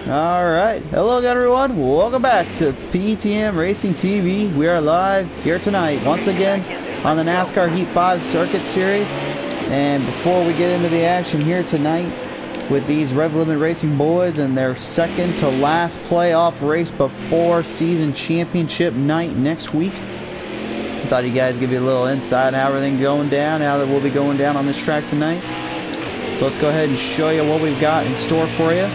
Alright, hello everyone, welcome back to PTM Racing TV. We are live here tonight, once again, on the NASCAR Heat 5 Circuit Series. And before we get into the action here tonight, with these Rev Limit Racing boys and their second to last playoff race before season championship night next week, I thought you guys give you a little insight on how everything's going down, how that will be going down on this track tonight. So let's go ahead and show you what we've got in store for you.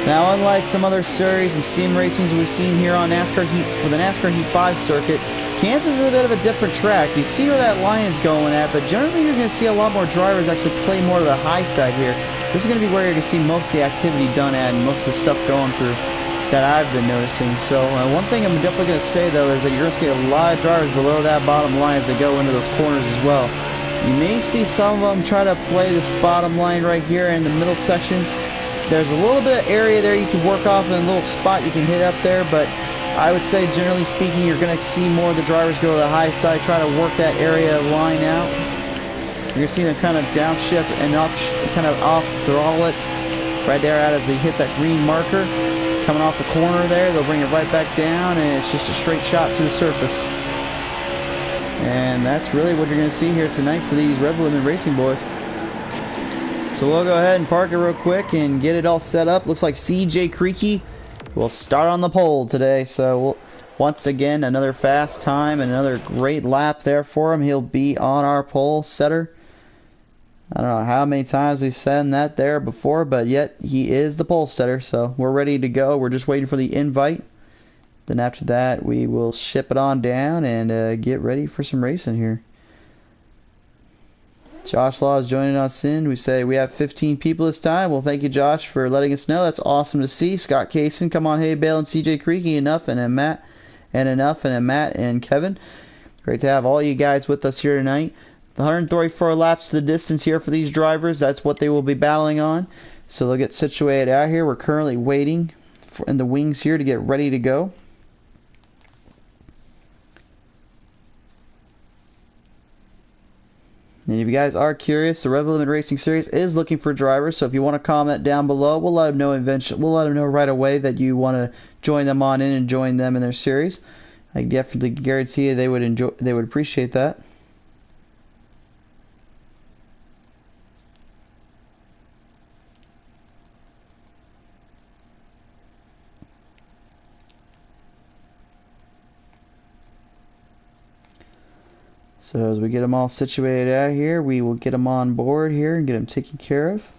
Now, unlike some other series and sim racings we've seen here on NASCAR Heat, for the NASCAR Heat 5 circuit, Kansas is a bit of a different track. You see where that line's going at, but generally you're going to see a lot more drivers actually play more to the high side here. This is going to be where you're going to see most of the activity done at and most of the stuff going through that I've been noticing. So one thing I'm definitely going to say though is that you're going to see a lot of drivers below that bottom line as they go into those corners as well. You may see some of them try to play this bottom line right here in the middle section. There's a little bit of area there you can work off and a little spot you can hit up there, but I would say generally speaking you're going to see more of the drivers go to the high side, try to work that area line out. You're going to see them kind of downshift and kind of off throttle it right there out as they hit that green marker. Coming off the corner there, they'll bring it right back down and it's just a straight shot to the surface. And that's really what you're going to see here tonight for these Rev Limit Racing boys. So we'll go ahead and park it real quick and get it all set up. Looks like CJ Creaky will start on the pole today. So we'll, once again, another fast time and another great lap there for him. He'll be on our pole setter. I don't know how many times we've said that there before, but yet he is the pole setter. So we're ready to go. We're just waiting for the invite. Then after that, we will ship it on down and get ready for some racing here. Josh Law is joining us in. We say we have 15 people this time. Well, thank you, Josh, for letting us know. That's awesome to see. Scott Kaysen, come on, hey, Bale and CJ Creaky, enough and Matt, and Kevin. Great to have all you guys with us here tonight. The 134 laps to the distance here for these drivers. That's what they will be battling on. So they'll get situated out here. We're currently waiting in the wings here to get ready to go. And if you guys are curious, the Rev Limit Racing Series is looking for drivers. So if you want to comment down below, we'll let them know eventually. We'll let them know right away that you want to join them on in and join them in their series. I definitely guarantee you they would appreciate that. So as we get them all situated out here, we will get them on board here and get them taken care of.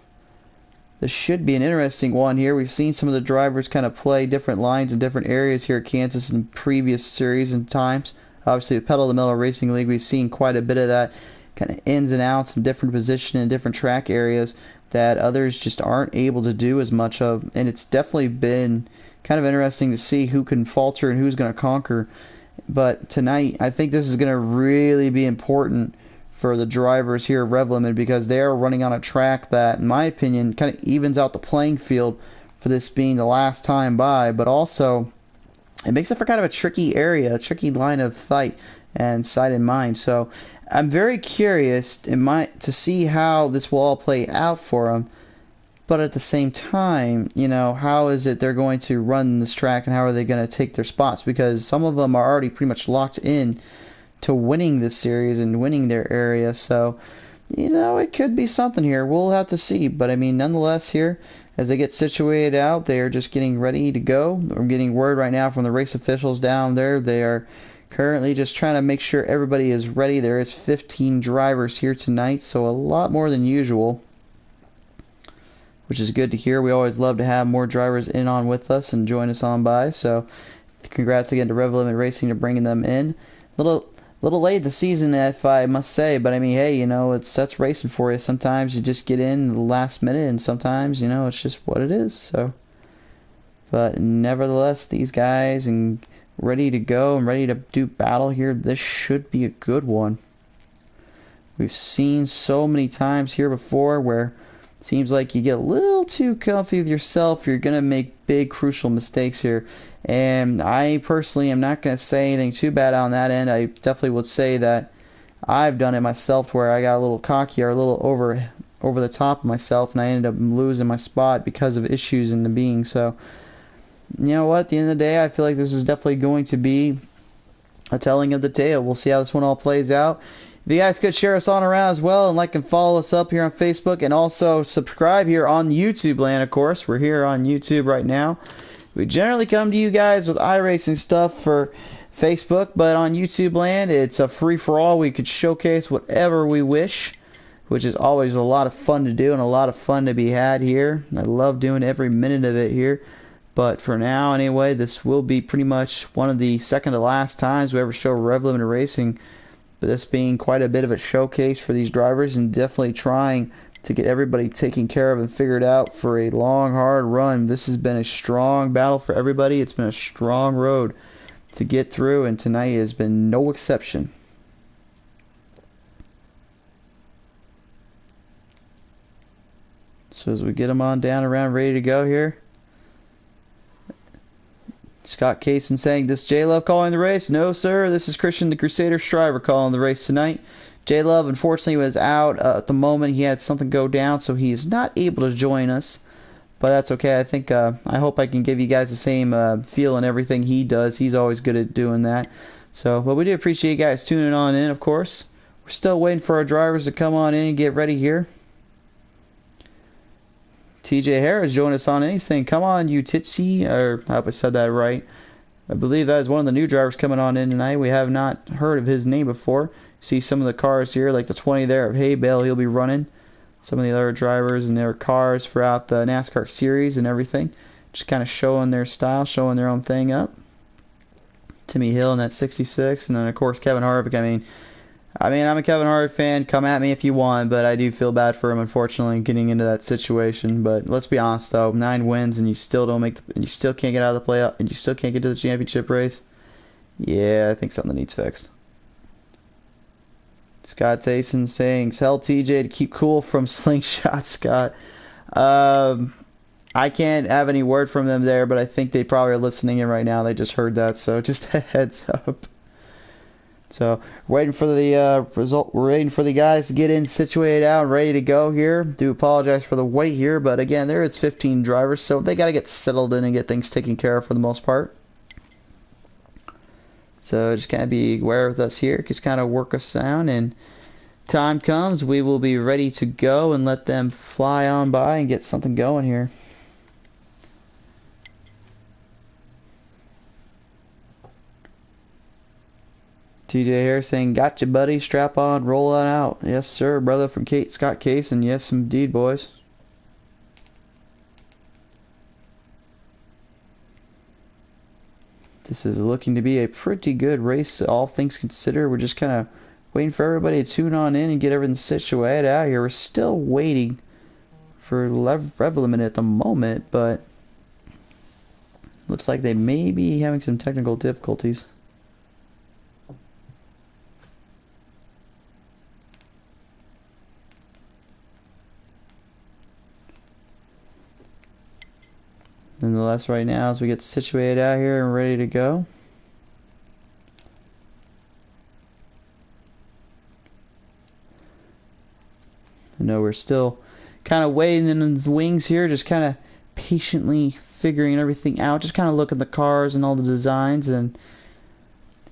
This should be an interesting one here. We've seen some of the drivers kind of play different lines in different areas here at Kansas in previous series and times. Obviously, with Pedal to the Metal Racing League, we've seen quite a bit of that kind of ins and outs and different position in different track areas that others just aren't able to do as much of. And it's definitely been kind of interesting to see who can falter and who's going to conquer. But tonight, I think this is going to really be important for the drivers here at Rev Limit because they are running on a track that, in my opinion, kind of evens out the playing field for this being the last time by, but also it makes it for kind of a tricky area, a tricky line of sight and sight in mind. So I'm very curious to see how this will all play out for them. But at the same time, you know, how is it they're going to run this track and how are they going to take their spots? Because some of them are already pretty much locked in to winning this series and winning their area. So, you know, it could be something here. We'll have to see. But, I mean, nonetheless here, as they get situated out, they are just getting ready to go. I'm getting word right now from the race officials down there. They are currently just trying to make sure everybody is ready. There is 15 drivers here tonight, so a lot more than usual, which is good to hear. We always love to have more drivers in on with us and join us on by. So congrats again to Rev Limit Racing to bringing them in. Little late in the season, if I must say, but I mean, hey, you know, that's racing for you. Sometimes you just get in the last minute, and sometimes, you know, it's just what it is. So, but nevertheless, these guys and ready to go and ready to do battle here. This should be a good one. We've seen so many times here before where seems like you get a little too comfy with yourself. You're going to make big, crucial mistakes here. And I personally am not going to say anything too bad on that end. I definitely would say that I've done it myself where I got a little cocky or a little over the top of myself, and I ended up losing my spot because of issues in the being. So, you know what? At the end of the day, I feel like this is definitely going to be a telling of the tale. We'll see how this one all plays out. If you guys could share us on around as well, and like and follow us up here on Facebook, and also subscribe here on YouTube land, of course. We're here on YouTube right now. We generally come to you guys with iRacing stuff for Facebook, but on YouTube land, it's a free-for-all. We could showcase whatever we wish, which is always a lot of fun to do and a lot of fun to be had here. I love doing every minute of it here. But for now, anyway, this will be pretty much one of the second to last times we ever show Rev Limited Racing. But this being quite a bit of a showcase for these drivers, and definitely trying to get everybody taken care of and figured out for a long, hard run. This has been a strong battle for everybody. It's been a strong road to get through, and tonight has been no exception. So as we get them on down around ready to go here, Scott Kaysen saying, "This J-Love calling the race?" No, sir. This is Christian the Crusader Striver calling the race tonight. J-Love, unfortunately, was out at the moment. He had something go down, so he is not able to join us. But that's okay. I think, I hope I can give you guys the same feel and everything he does. He's always good at doing that. So, but we do appreciate you guys tuning on in, of course. We're still waiting for our drivers to come on in and get ready here. TJ Harris joined us on in. He's saying, "Come on, you Titsy," or I hope I said that right. I believe that is one of the new drivers coming on in tonight. We have not heard of his name before. See some of the cars here, like the 20 there of Hay Bale, he'll be running. Some of the other drivers and their cars throughout the NASCAR series and everything. Just kind of showing their style, showing their own thing up. Timmy Hill in that 66, and then of course Kevin Harvick. I mean, I'm a Kevin Harvick fan. Come at me if you want, but I do feel bad for him, unfortunately, getting into that situation. But let's be honest, though, 9 wins and you still don't make, and you still can't get out of the playoff, and you still can't get to the championship race. Yeah, I think something needs fixed. Scott Tayson saying, "Tell TJ to keep cool from Slingshot." Scott, I can't have any word from them there, but I think they probably are listening in right now. They just heard that, so just a heads up. So waiting for the result. We're waiting for the guys to get in, situated out, and ready to go here. Do apologize for the wait here, but again, there is 15 drivers, so they got to get settled in and get things taken care of for the most part. So just kind of be aware with us here. Just kind of work us down, and time comes, we will be ready to go and let them fly on by and get something going here. TJ Harris saying, "Gotcha, buddy. Strap on, roll on out." Yes, sir, brother, from Scott Kaysen. Yes, indeed, boys. This is looking to be a pretty good race, all things considered. We're just kind of waiting for everybody to tune on in and get everything situated out here. We're still waiting for Rev Limited at the moment, but looks like they may be having some technical difficulties. Nonetheless, right now, as we get situated out here and ready to go. I know we're still kind of waiting in the wings here, just kind of patiently figuring everything out, just kind of looking at the cars and all the designs. And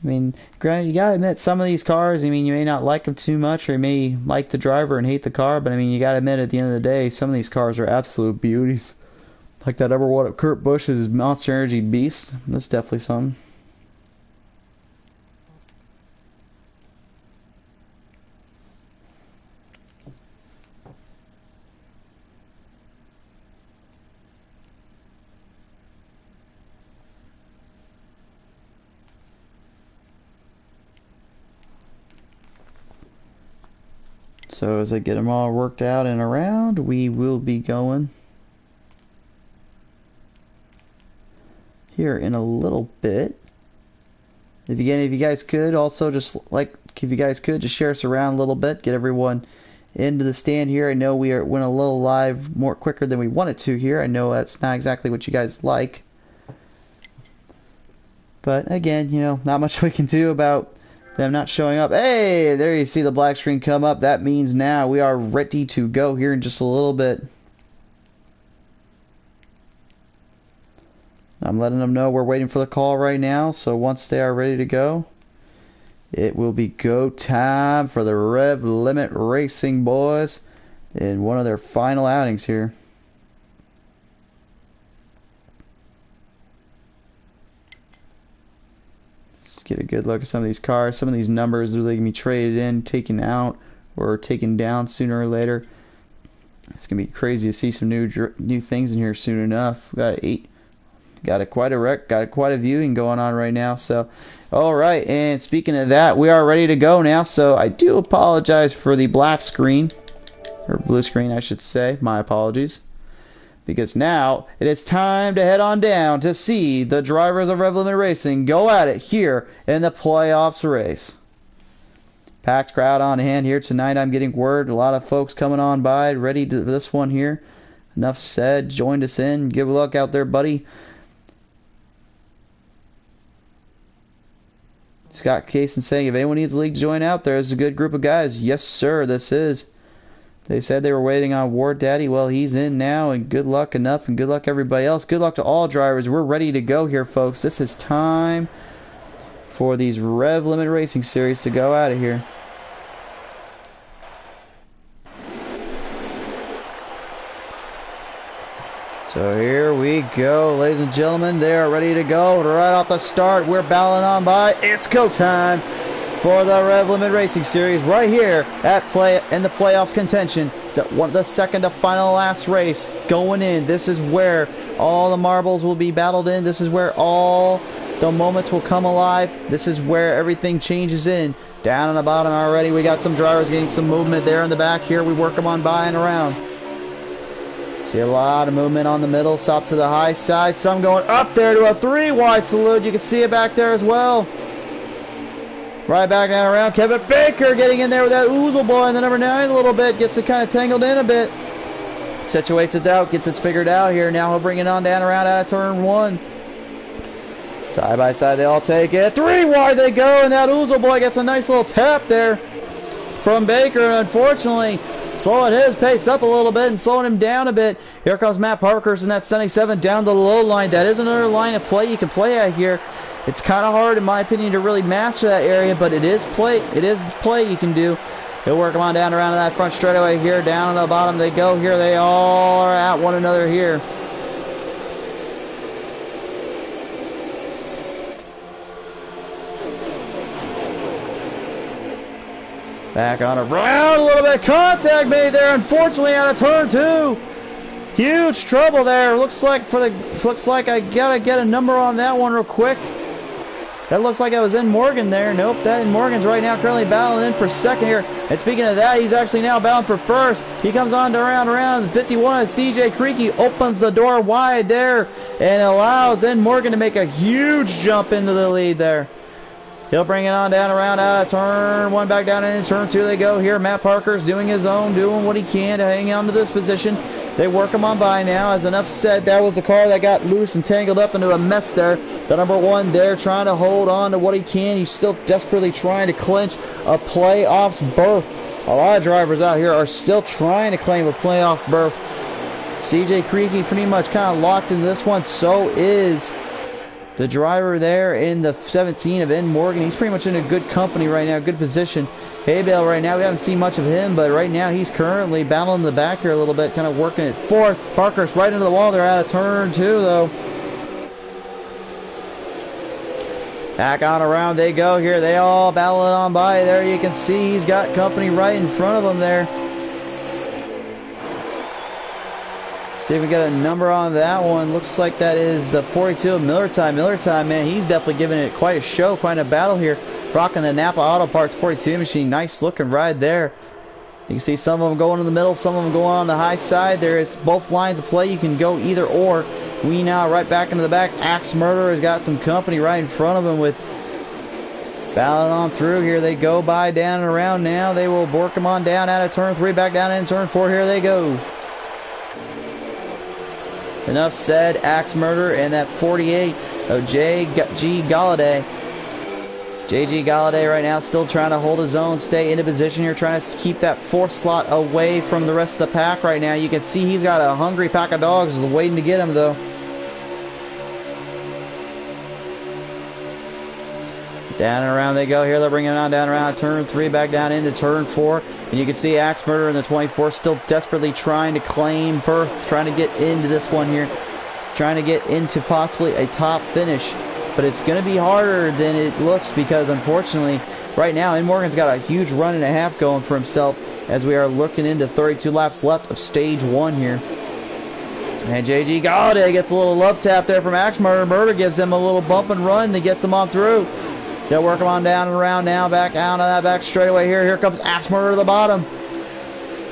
I mean, granted, you gotta admit, some of these cars, I mean, you may not like them too much, or you may like the driver and hate the car, but I mean, you gotta admit, at the end of the day, some of these cars are absolute beauties. Like that number one of Kurt Busch's Monster Energy Beast. That's definitely something. So as I get them all worked out and around, we will be going here in a little bit. If you guys could also just just share us around a little bit, get everyone into the stand here. I know we went a little live more quicker than we wanted to here. I know that's not exactly what you guys like, but again, you know, not much we can do about Them not showing up. Hey, there you see the black screen come up. That means now we are ready to go here in just a little bit. I'm letting them know we're waiting for the call right now. So once they are ready to go, it will be go time for the Rev Limit Racing boys in one of their final outings here. Let's get a good look at some of these cars. Some of these numbers are going to be traded in, taken out, or taken down sooner or later. It's going to be crazy to see some new things in here soon enough. We got quite a viewing going on right now. So, all right. And speaking of that, we are ready to go now. So I do apologize for the black screen, or blue screen, I should say. My apologies. Because now it is time to head on down to see the drivers of Rev Limit Racing go at it here in the playoffs race. Packed crowd on hand here tonight. I'm getting word. A lot of folks coming on by, ready to this one here. Enough said. Joined us in. Give a look out there, buddy. Scott Kaysen saying, if anyone needs a league to join out, there's a good group of guys. Yes, sir, this is. They said they were waiting on Ward Daddy. Well, he's in now, and good luck enough, and good luck everybody else. Good luck to all drivers. We're ready to go here, folks. This is time for these Rev Limit Racing Series to go out of here. So here we go, ladies and gentlemen. They are ready to go right off the start. We're battling on by. It's go time for the Rev Limit Racing Series right here at in the playoffs contention. The second to final last race going in. This is where all the marbles will be battled in. This is where all the moments will come alive. This is where everything changes in. Down on the bottom already, we got some drivers getting some movement there in the back here. We work them on by and around. See a lot of movement on the middle, stop to the high side. Some going up there to a 3-wide salute. You can see it back there as well. Right back down around. Kevin Baker getting in there with that Oozle boy in the number 9 a little bit. Gets it kind of tangled in a bit. Situates it out, gets it figured out here. Now he'll bring it on down around out of turn 1. Side by side they all take it. 3 wide they go, and that Oozle boy gets a nice little tap there from Baker. Unfortunately, slowing his pace up a little bit and slowing him down a bit. Here comes Matt Parkhurst in that 77 down the low line. That is another line of play you can play at here. It's kind of hard, in my opinion, to really master that area, but it is play you can do. He'll work them on down around to that front straightaway here. Down on the bottom they go here. They all are at one another here. Back on around a little bit. Contact made there, unfortunately, out of turn 2. Huge trouble there. Looks like I gotta get a number on that one real quick. That looks like I was in Morgan there. Nope, that in Morgan's right now currently battling in for second here. And speaking of that, he's actually now battling for first. He comes on to around 51. CJ Creaky opens the door wide there and allows in Morgan to make a huge jump into the lead there. He'll bring it on down around out of turn 1, back down into turn 2 they go here. Matt Parker's doing his own, doing what he can to hang on to this position. They work him on by now. As enough said, that was the car that got loose and tangled up into a mess there. The number 1 there trying to hold on to what he can. He's still desperately trying to clinch a playoffs berth. A lot of drivers out here are still trying to claim a playoff berth. CJ Creaky pretty much kind of locked into this one. So is the driver there in the 17 of N. Morgan. He's pretty much in a good company right now, good position. Haybale right now, we haven't seen much of him, but right now he's currently battling the back here a little bit, kind of working it fourth. Parker's right into the wall. They're out of turn 2, though. Back on around they go here. They all battling on by. There you can see he's got company right in front of him there. See if we get a number on that one. Looks like that is the 42 of Miller Time. Miller Time, man, he's definitely giving it quite a show, quite a battle here. Rocking the Napa Auto Parts 42 machine. Nice looking ride there. You can see some of them going in the middle, some of them going on the high side. There is both lines of play. You can go either or. We now right back into the back. Axe Murder has got some company right in front of him with battling on through here. They go by down and around now. They will work them on down out of turn 3, back down in turn 4. Here they go. Enough said. Axe Murder and that 48 of J.G. Galladay. JG Galladay right now still trying to hold his own, stay into position here, trying to keep that 4th slot away from the rest of the pack right now. You can see he's got a hungry pack of dogs waiting to get him though. Down and around they go here. They're bringing it on down around turn 3, back down into turn 4. And you can see Axe Murder in the 24 still desperately trying to claim berth, trying to get into this one here. Trying to get into possibly a top finish. But it's going to be harder than it looks because unfortunately right now In Morgan's got a huge run and a half going for himself as we are looking into 32 laps left of stage 1 here. And JG Galladay gets a little love tap there from Axe Murder. Murder gives him a little bump and run that gets him on through. They'll work him on down and around now, back out of that back straightaway here. Here comes Axe Murder to the bottom.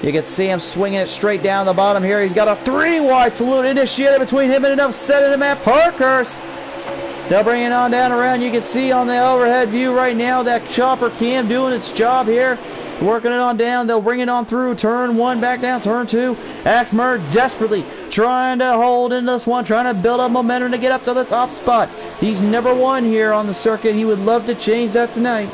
You can see him swinging it straight down the bottom here. He's got a 3-wide salute initiated between him and Enough Said and Matt Parkhurst. They'll bring it on down around. You can see on the overhead view right now that chopper cam doing its job here. Working it on down. They'll bring it on through turn 1, back down turn 2. Axe Murder desperately trying to hold in this one, trying to build up momentum to get up to the top spot. He's number 1 here on the circuit. He would love to change that tonight.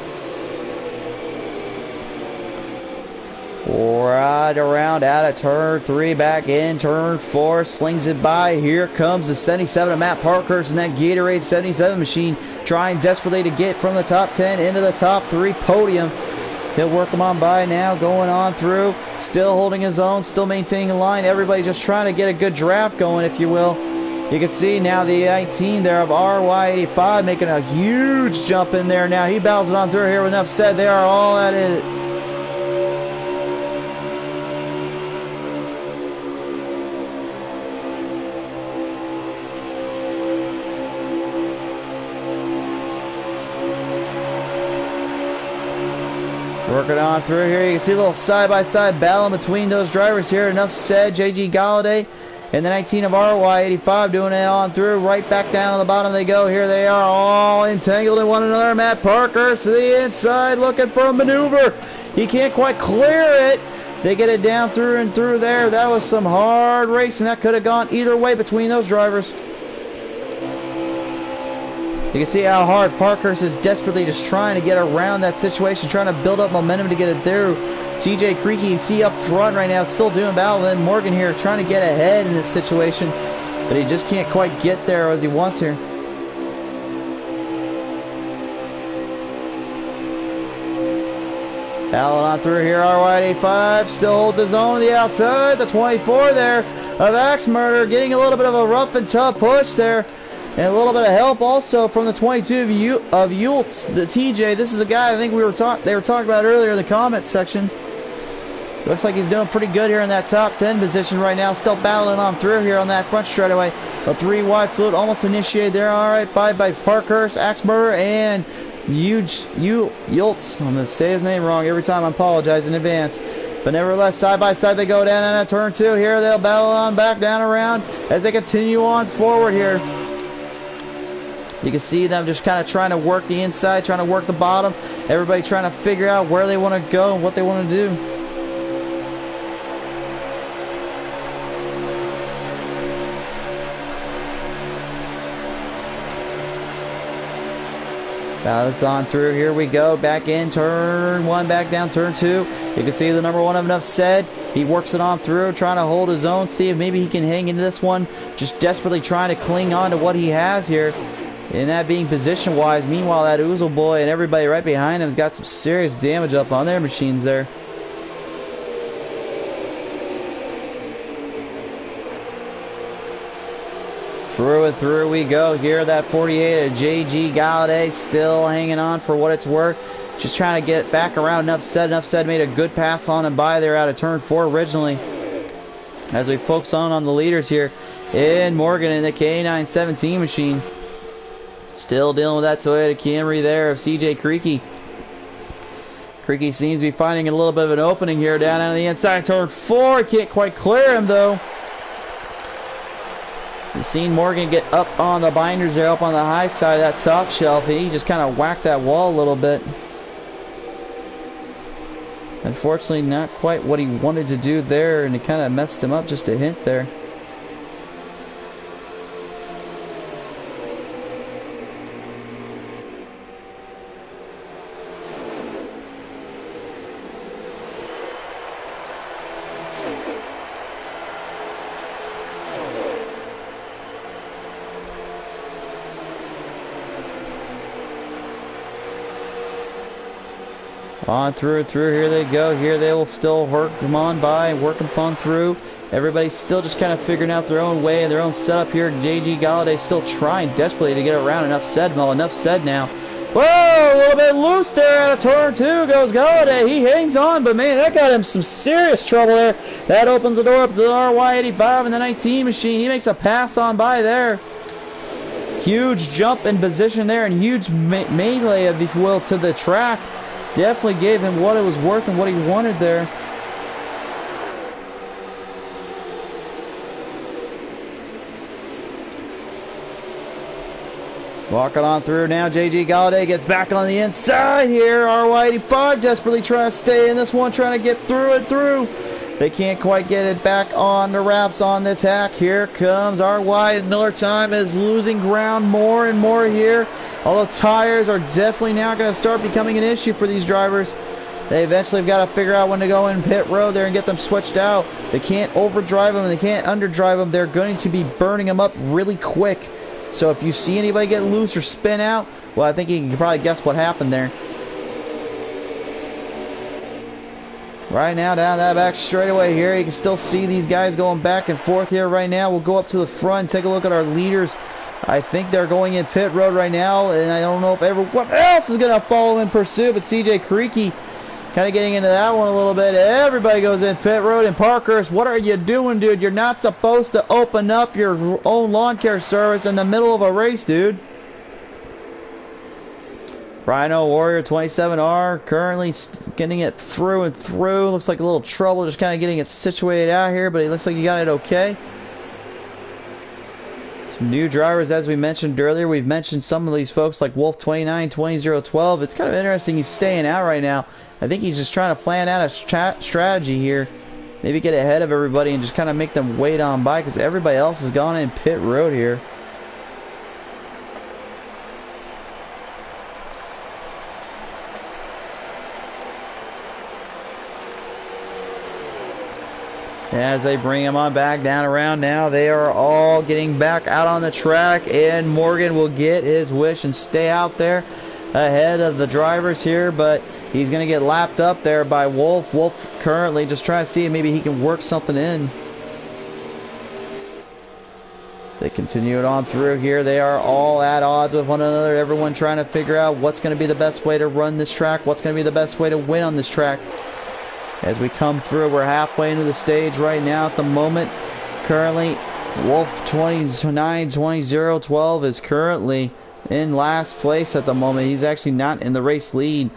Right around out of turn 3, back in turn 4, slings it by. Here comes the 77 of Matt Parkhurst and that Gatorade 77 machine, trying desperately to get from the top 10 into the top 3 podium. He'll work him on by now, going on through, still holding his own, still maintaining a line. Everybody's just trying to get a good draft going, if you will. You can see now the 18 there of RY85 making a huge jump in there now. He bows it on through here with Enough Said. They are all at it. Working on through here. You can see a little side-by-side battle between those drivers here. Enough Said, JG Galladay, and the 19 of RY85 doing it on through. Right back down on the bottom they go. Here they are all entangled in one another. Matt Parkhurst to the inside looking for a maneuver. He can't quite clear it. They get it down through and through there. That was some hard racing. That could have gone either way between those drivers. You can see how hard Parkhurst is desperately just trying to get around that situation, trying to build up momentum to get it through. TJ Creaky, you see up front right now, still doing battle. Then Morgan here trying to get ahead in this situation, but he just can't quite get there as he wants here. Battling on through here, RY85 still holds his own on the outside. The 24 there of Axe Murder getting a little bit of a rough and tough push there. And a little bit of help also from the 22 of Yultz, the TJ. This is a guy I think they were talking about earlier in the comments section. Looks like he's doing pretty good here in that top 10 position right now. Still battling on through here on that front straightaway. A 3-wide salute almost initiated there. All right, by Parkhurst, Axe Murder, and Yultz. I'm going to say his name wrong every time. I apologize in advance. But nevertheless, side by side they go down into turn 2 here. They'll battle on back down around as they continue on forward here. You can see them just kind of trying to work the inside, trying to work the bottom. Everybody trying to figure out where they want to go and what they want to do. Balance on through. Here we go. Back in turn 1, back down turn 2. You can see the number 1 of Enough Said. He works it on through, trying to hold his own. See if maybe he can hang into this one. Just desperately trying to cling on to what he has here. And that being position-wise. Meanwhile, that Oozle boy and everybody right behind him has got some serious damage up on their machines there. Through and through we go here. That 48 of JG Galladay still hanging on for what it's worth. Just trying to get back around. Enough Said. Enough Said made a good pass on him by there out of turn 4 originally. As we focus on the leaders here. In Morgan in the K917 machine. Still dealing with that Toyota Camry there of CJ Creaky. Creaky seems to be finding a little bit of an opening here down on the inside. Turn 4. Can't quite clear him though. You've seen Morgan get up on the binders there, up on the high side of that top shelf. And he just kind of whacked that wall a little bit. Unfortunately, not quite what he wanted to do there. And it kind of messed him up just a hint there. On through, here they go. Here they will still work them on by, work them on through. Everybody's still just kind of figuring out their own way and their own setup here. JG Galladay still trying desperately to get around. Enough said now. Whoa, a little bit loose there out of turn 2 goes Galladay. He hangs on, but man, that got him some serious trouble there. That opens the door up to the RY85 and the 19 machine. He makes a pass on by there. Huge jump in position there and huge melee, if you will, to the track. Definitely gave him what it was worth and what he wanted there. Walking on through now, JG Galladay gets back on the inside here. RY85 desperately trying to stay in this one, trying to get through it through. They can't quite get it back on the wraps on the attack. Here comes RY. Miller Time is losing ground more and more here. Although tires are definitely now going to start becoming an issue for these drivers. They eventually have got to figure out when to go in pit road there and get them switched out. They can't overdrive them and they can't underdrive them. They're going to be burning them up really quick. So if you see anybody get loose or spin out, well, I think you can probably guess what happened there. Right now, down that back straightaway here, you can still see these guys going back and forth here right now. We'll go up to the front and take a look at our leaders. I think they're going in pit road right now, and I don't know if everyone else is going to follow in pursuit, but CJ Creaky kind of getting into that one a little bit. Everybody goes in pit road, and Parkhurst, what are you doing, dude? You're not supposed to open up your own lawn care service in the middle of a race, dude. Rhino Warrior 27R currently getting it through and through. Looks like a little trouble just kind of getting it situated out here, but it looks like he got it okay. Some new drivers, as we mentioned earlier. We've mentioned some of these folks like Wolf 29, 20012. It's kind of interesting he's staying out right now. I think he's just trying to plan out a strategy here. Maybe get ahead of everybody and just kind of make them wait on by because everybody else has gone in pit road here. As they bring him on back down around now, they are all getting back out on the track, and Morgan will get his wish and stay out there ahead of the drivers here, but he's going to get lapped up there by Wolf. Wolf currently just trying to see if maybe he can work something in. They continue it on through here. They are all at odds with one another. Everyone trying to figure out what's going to be the best way to run this track, what's going to be the best way to win on this track. As we come through, we're halfway into the stage right now at the moment. Currently, Wolf 29, 2012 is currently in last place at the moment. He's actually not in the race lead.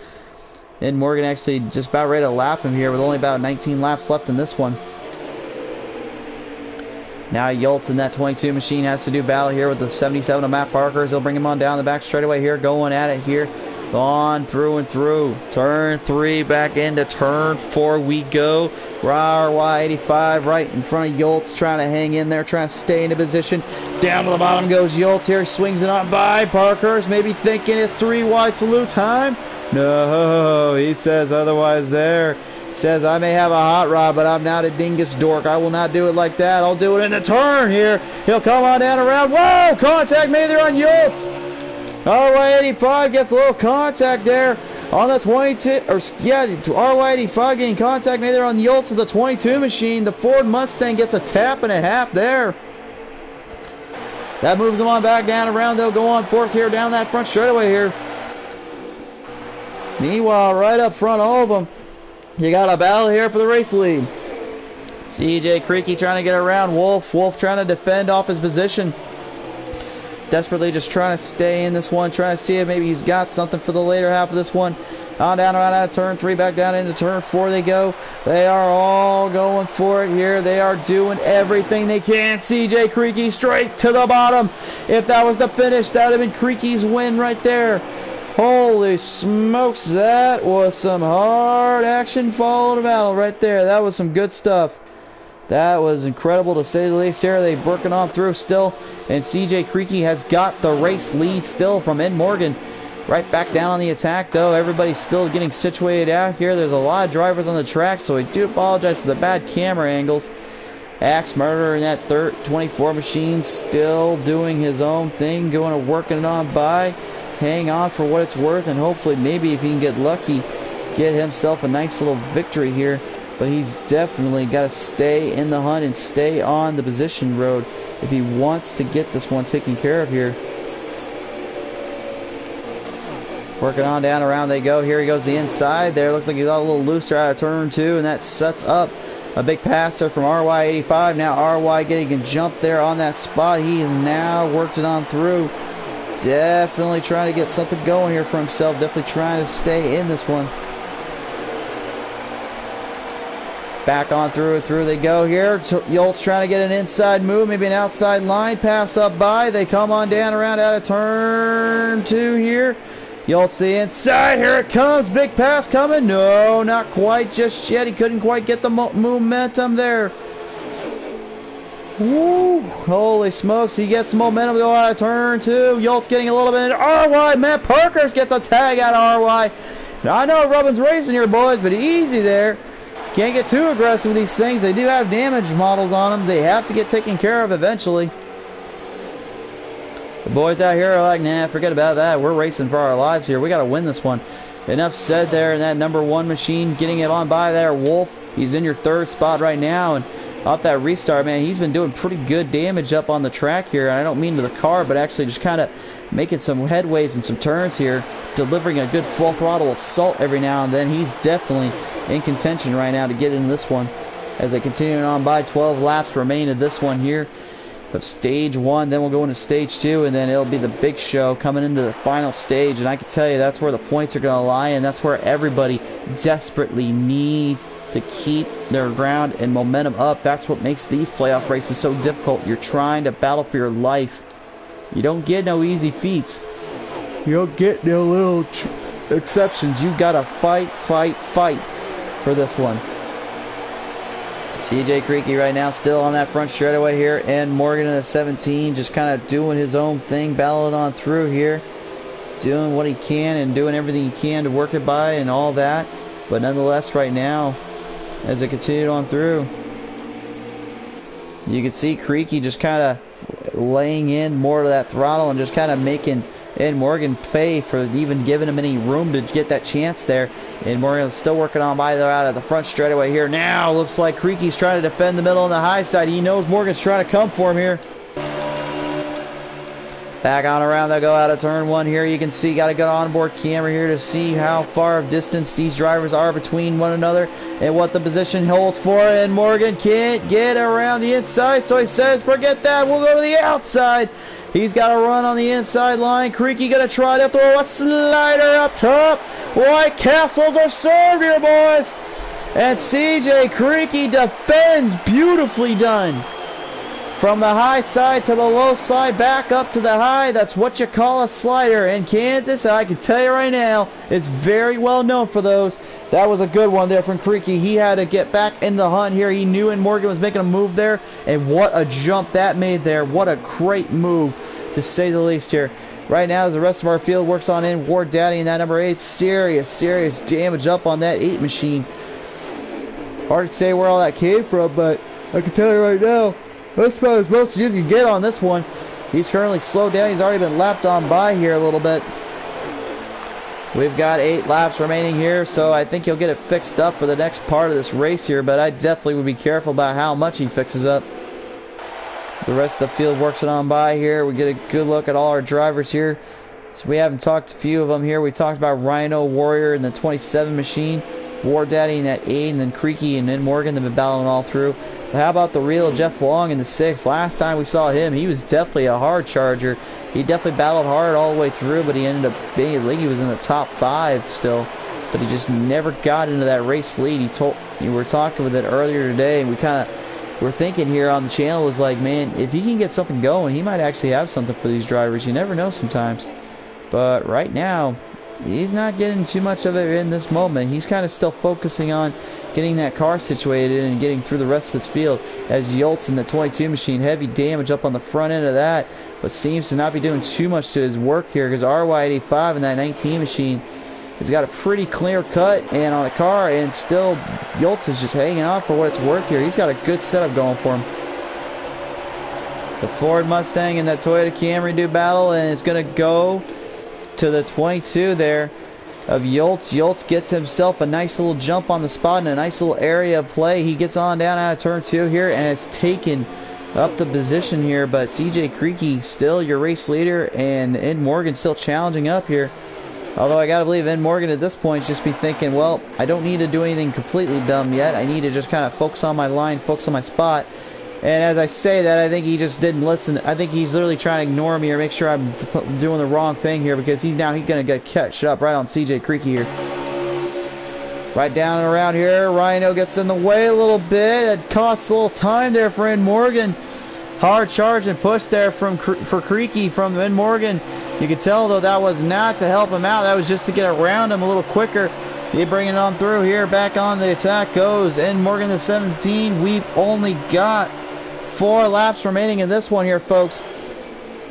And Morgan actually just about ready to lap him here with only about 19 laps left in this one. Now Yoltz in that 22 machine has to do battle here with the 77 of Matt Parkhurst. They'll bring him on down the back straightaway here, going at it here. On through and through. Turn 3 back into turn 4 we go. RY85 right in front of Yoltz, trying to hang in there, trying to stay in a position. Down to the bottom goes Yoltz here. He swings it on by Parkhurst, maybe thinking it's 3 wide salute time. No, he says otherwise there. He says, I may have a hot rod, but I'm not a dingus dork. I will not do it like that. I'll do it in the turn here. He'll come on down around. Whoa! Contact made there on Yoltz. RY85 gets a little contact there on the 22, or yeah, RY85 getting contact made there on the Yoltz of the 22 machine. The Ford Mustang gets a tap and a half there. That moves them on back down around. They'll go on fourth here down that front straightaway here. Meanwhile, right up front, all of them, you got a battle here for the race lead. CJ Creaky trying to get around Wolf. Wolf trying to defend off his position. Desperately just trying to stay in this one, trying to see if maybe he's got something for the later half of this one. On down around out of turn 3, back down into turn 4 they go. They are all going for it here. They are doing everything they can. CJ Creaky straight to the bottom. If that was the finish, that would have been Creaky's win right there. Holy smokes, that was some hard action followed a battle right there. That was some good stuff. That was incredible to say the least here. They're working on through still. And CJ Creaky has got the race lead still from Ed Morgan. Right back down on the attack though. Everybody's still getting situated out here. There's a lot of drivers on the track, so I do apologize for the bad camera angles. Axe Murderer in that 24 machine still doing his own thing, going and working it on by. Hang on for what it's worth, and hopefully maybe if he can get lucky, get himself a nice little victory here. But he's definitely got to stay in the hunt and stay on the position road if he wants to get this one taken care of here. Working on down, around they go. Here he goes the inside there. Looks like he got a little looser out of turn 2, and that sets up a big pass there from RY85. Now RY getting a jump there on that spot. He has now worked it on through. Definitely trying to get something going here for himself. Definitely trying to stay in this one. Back on through they go here. Yoltz trying to get an inside move, maybe an outside line pass up by. They come on down around out of turn 2 here. Yoltz the inside. Here it comes. Big pass coming. No, not quite just yet. He couldn't quite get the momentum there. Woo! Holy smokes. He gets the momentum though out of turn 2. Yoltz getting a little bit into RY. Matt Parkhurst gets a tag out of RY. Now, I know Rubbin's racing here, boys, but easy there. Can't get too aggressive with these things. They do have damage models on them. They have to get taken care of eventually. The boys out here are like, nah, forget about that. We're racing for our lives here. We got to win this one. Enough said there in that number 1 machine. Getting it on by there, Wolf. He's in your 3rd spot right now. And off that restart, man, he's been doing pretty good damage up on the track here. And I don't mean to the car, but actually just kind of making some headways and some turns here. Delivering a good full throttle assault every now and then. He's definitely in contention right now to get into this one as they continue on by. 12 laps remain of this one here of stage 1. Then we'll go into stage 2, and then it'll be the big show coming into the final stage. And I can tell you that's where the points are going to lie, and that's where everybody desperately needs to keep their ground and momentum up. That's what makes these playoff races so difficult. You're trying to battle for your life. You don't get no easy feats. You don't get no little exceptions. You gotta fight for this one. CJ Creaky right now still on that front straightaway here, and Morgan in the 17 just kind of doing his own thing, battling on through here, doing what he can and doing everything he can to work it by and all that. But nonetheless right now, as it continued on through, you can see Creaky just kind of laying in more of that throttle and just kind of making Ed Morgan pay for even giving him any room to get that chance there. And Morgan's still working on by there out of the front straightaway here. Now looks like Creaky's trying to defend the middle and the high side. He knows Morgan's trying to come for him here. Back on around, they go out of turn 1 here. You can see, got a good onboard camera here to see how far of distance these drivers are between one another and what the position holds for. And Morgan can't get around the inside, so he says, forget that, we'll go to the outside. He's got to run on the inside line. Creaky going to try to throw a slider up top. White Castles are served here, boys. And CJ Creaky defends. Beautifully done. From the high side to the low side, back up to the high. That's what you call a slider. In Kansas, I can tell you right now, it's very well known for those. That was a good one there from Creaky. He had to get back in the hunt here. He knew and Morgan was making a move there. And what a jump that made there. What a great move, to say the least here. Right now, as the rest of our field works on in, Ward Daddy in that number 8. Serious damage up on that 8 machine. Hard to say where all that came from, but I can tell you right now, that's about as most as you can get on this one. He's currently slowed down. He's already been lapped on by here a little bit. We've got 8 laps remaining here, so I think he'll get it fixed up for the next part of this race here, but I definitely would be careful about how much he fixes up. The rest of the field works it on by here. We get a good look at all our drivers here. So we haven't talked a few of them here. We talked about Rhino Warrior in the 27 machine, War Daddy in that 8, and then Creaky and then Morgan. They've been battling all through. But how about the real Jeff Long in the 6? Last time we saw him, he was definitely a hard charger. He definitely battled hard all the way through, but he ended up being, I think he was in the top 5 still. But he just never got into that race lead. We were talking with it earlier today, and we kind of were thinking here on the channel was like, man, if he can get something going, he might actually have something for these drivers. You never know sometimes. But right now, he's not getting too much of it in this moment. He's kind of still focusing on getting that car situated and getting through the rest of this field. As Yoltz in the 22 machine, heavy damage up on the front end of that, but seems to not be doing too much to his work here, because RY85 in that 19 machine has got a pretty clear cut and on a car, and still Yoltz is just hanging on for what it's worth here. He's got a good setup going for him. The Ford Mustang and that Toyota Camry do battle, and it's going to go to the 22 there. of Yoltz. Yoltz gets himself a nice little jump on the spot and a nice little area of play. He gets on down out of turn 2 here and has taken up the position here, but CJ Creaky still your race leader, and Ed Morgan still challenging up here. Although I gotta believe Ed Morgan at this point just be thinking, well, I don't need to do anything completely dumb yet. I need to just kind of focus on my line, focus on my spot. And as I say that, I think he just didn't listen. I think he's literally trying to ignore me or make sure I'm doing the wrong thing here, because he's going to get catched up right on CJ Creaky here. Right down and around here, Rhino gets in the way a little bit. It costs a little time there for Ed Morgan. Hard charge and push there for Creaky from Ed Morgan. You can tell, though, that was not to help him out. That was just to get around him a little quicker. He bringing it on through here. Back on the attack goes Ed Morgan, the 17. We've only got 4 laps remaining in this one here, folks.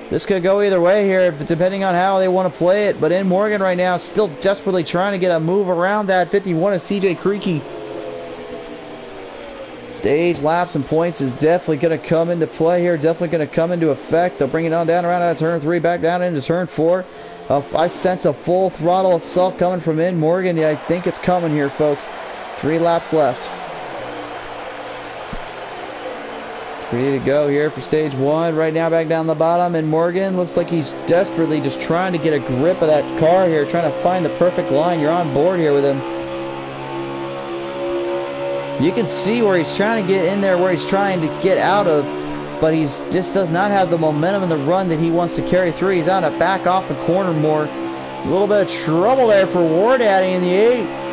This could go either way here, depending on how they want to play it. But Ed Morgan right now still desperately trying to get a move around that 51 of CJ Creaky. Stage laps and points is definitely going to come into play here. Definitely going to come into effect. They'll bring it on down around out of turn 3, back down into turn 4. I sense a full throttle assault coming from Ed Morgan. Yeah, I think it's coming here, folks. 3 laps left. Ready to go here for stage 1. Right now back down the bottom, and Morgan looks like he's desperately just trying to get a grip of that car here, trying to find the perfect line. You're on board here with him. You can see where he's trying to get in there, where he's trying to get out of, but he's just does not have the momentum in the run that he wants to carry through. He's out to back off the corner more. A little bit of trouble there for War Daddy in the 8.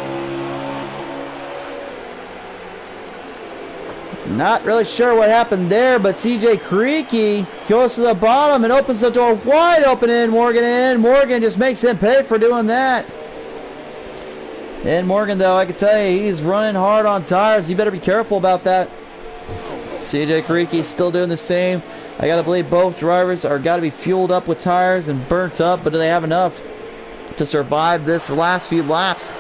Not really sure what happened there, but CJ Creaky goes to the bottom and opens the door wide open in Morgan, and Morgan just makes him pay for doing that. And Morgan, though, I can tell you, he's running hard on tires. You better be careful about that. CJ Creaky still doing the same. I gotta believe both drivers are gotta be fueled up with tires and burnt up, but do they have enough to survive this last few laps?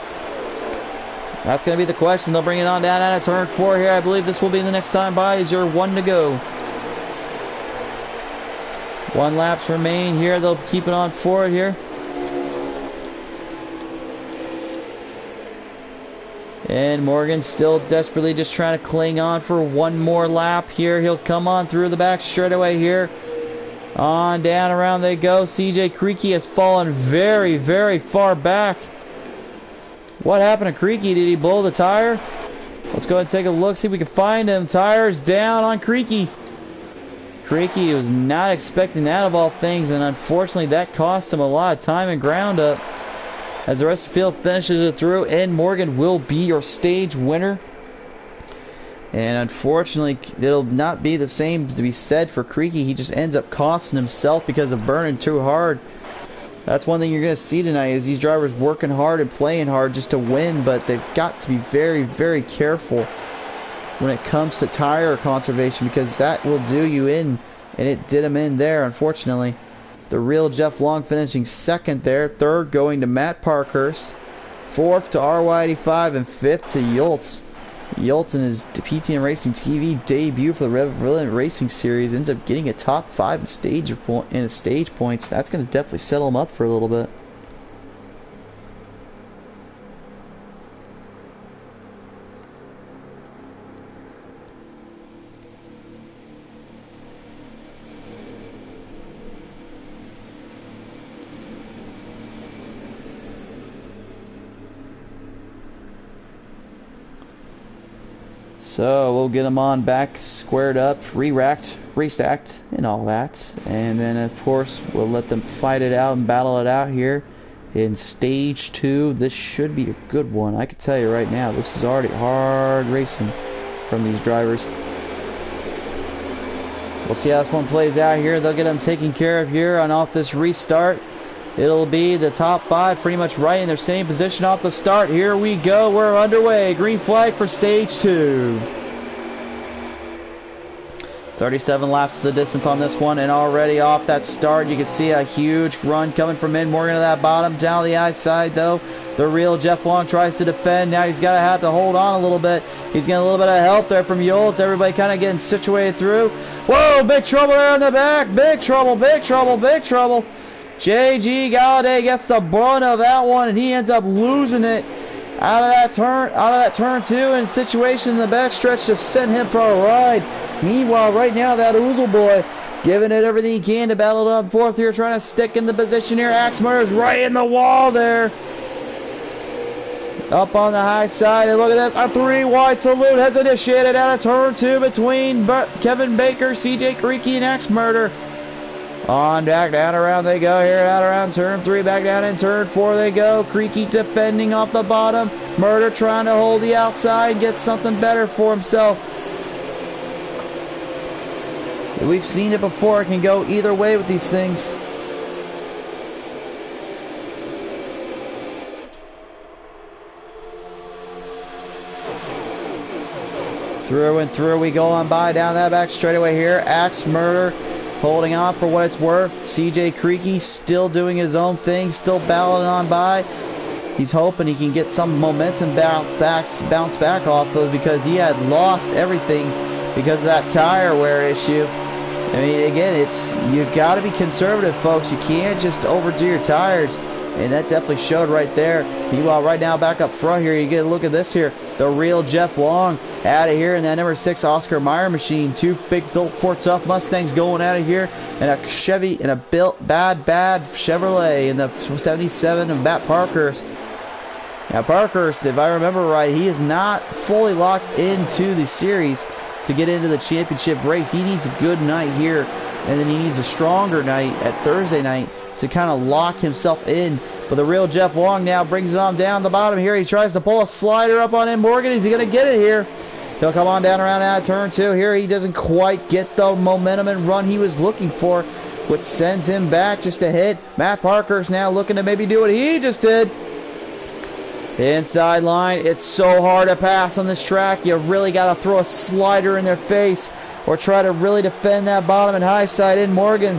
That's going to be the question. They'll bring it on down out of turn 4 here. I believe this will be the next time by as your 1 to go. 1 laps remain here. They'll keep it on forward here. And Morgan still desperately just trying to cling on for 1 more lap here. He'll come on through the back straightaway here. On down around they go. CJ Creaky has fallen very, very far back. What happened to Creaky? Did he blow the tire? Let's go ahead and take a look, see if we can find him. Tires down on Creaky. Creaky was not expecting that of all things, and unfortunately that cost him a lot of time and ground up. As the rest of the field finishes it through, Ed Morgan will be your stage winner. And unfortunately, it'll not be the same to be said for Creaky. He just ends up costing himself because of burning too hard. That's one thing you're going to see tonight, is these drivers working hard and playing hard just to win, but they've got to be very, very careful when it comes to tire conservation, because that will do you in, and it did him in there, unfortunately. The real Jeff Long finishing 2nd there, 3rd going to Matt Parkhurst, 4th to RY85, and 5th to Yoltz. Yoltz in his PTM Racing TV debut for the Relevant Racing Series ends up getting a top 5 in stage points. That's going to definitely settle him up for a little bit. So we'll get them on back, squared up, re-racked, restacked, and all that. And then, of course, we'll let them fight it out and battle it out here in stage 2. This should be a good one. I can tell you right now, this is already hard racing from these drivers. We'll see how this one plays out here. They'll get them taken care of here on off this restart. It'll be the top 5 pretty much right in their same position off the start. Here we go. We're underway. Green flag for stage 2. 37 laps to the distance on this one, and already off that start you can see a huge run coming from Ed Morgan to that bottom. Down the outside though, the real Jeff Long tries to defend. Now he's got to have to hold on a little bit. He's getting a little bit of help there from Yoltz. Everybody kind of getting situated through. Whoa, big trouble there in the back. Big trouble, big trouble, big trouble. JG Galladay gets the brunt of that one, and he ends up losing it out of that turn 2, and situation in the backstretch just sent him for a ride. Meanwhile, right now, that Oozle boy giving it everything he can to battle it up fourth here, trying to stick in the position here. Axe Murder's right in the wall there. Up on the high side, and look at this, a 3-wide salute has initiated out of turn 2 between Kevin Baker, CJ Creaky, and Axe Murder. On back down around they go here, out around turn 3, back down in turn 4 they go. Creaky defending off the bottom. Murder trying to hold the outside, get something better for himself. We've seen it before, it can go either way with these things. Through and through we go on by down that back straightaway here. Axe Murder holding on for what it's worth. CJ Creaky still doing his own thing, still battling on by. He's hoping he can get some momentum bounce back off of, because he had lost everything because of that tire wear issue. I mean, again, you got to be conservative, folks. You can't just overdo your tires, and that definitely showed right there. Meanwhile, right now back up front here, you get a look at this here. The real Jeff Long out of here in that number 6 Oscar Mayer machine. 2 big built Fort Tough Mustangs going out of here, and a Chevy and a built bad Chevrolet in the 77 of Matt Parkhurst. Now Parkhurst, if I remember right, he is not fully locked into the series to get into the championship race. He needs a good night here, and then he needs a stronger night at Thursday night to kind of lock himself in. But the real Jeff Long now brings it on down the bottom here. He tries to pull a slider up on him. Morgan, is he going to get it here? He'll come on down around out of turn 2 here. He doesn't quite get the momentum and run he was looking for, which sends him back just a hit. Matt Parkhurst now looking to maybe do what he just did. Inside line, it's so hard to pass on this track. You really got to throw a slider in their face or try to really defend that bottom and high side in. Morgan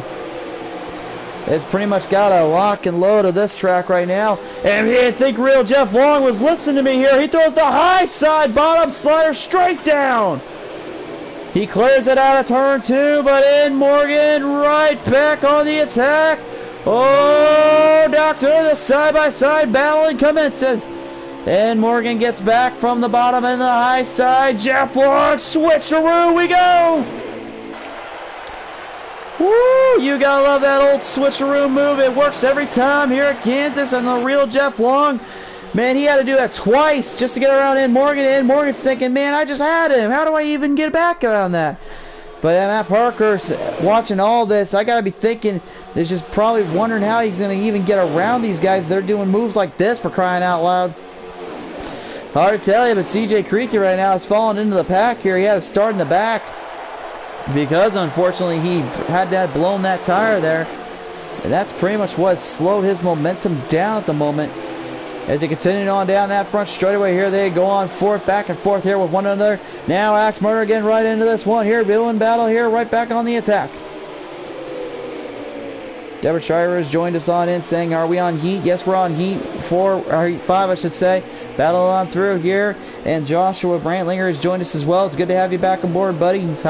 has pretty much got a lock and load of this track right now. And I think real Jeff Long was listening to me here. He throws the high side bottom slider straight down. He clears it out of turn 2, but in Morgan right back on the attack. Oh, Doctor, the side-by-side battling commences. And Morgan gets back from the bottom and the high side. Jeff Long, switcheroo, we go! Woo! You gotta love that old switcheroo move. It works every time here at Kansas, and the real Jeff Long, man, he had to do that twice just to get around in Morgan. And Morgan's thinking, man, I just had him. How do I even get back around that? But Matt Parkhurst, watching all this, I gotta be thinking, there's just probably wondering how he's gonna even get around these guys. They're doing moves like this, for crying out loud. Hard to tell you, but CJ Creaky right now is falling into the pack here. He had to start in the back because, unfortunately, he had to have blown that tire there. And that's pretty much what slowed his momentum down at the moment. As he continued on down that front straightaway here, they go on back and forth here with one another. Now Axe Murder getting right into this one here. Doing battle here, right back on the attack. Deborah Shriver has joined us on in, saying, are we on heat? Yes, we're on heat 4, or heat 5, I should say. Battle on through here. And Joshua Brantlinger has joined us as well. It's good to have you back on board, buddy. He's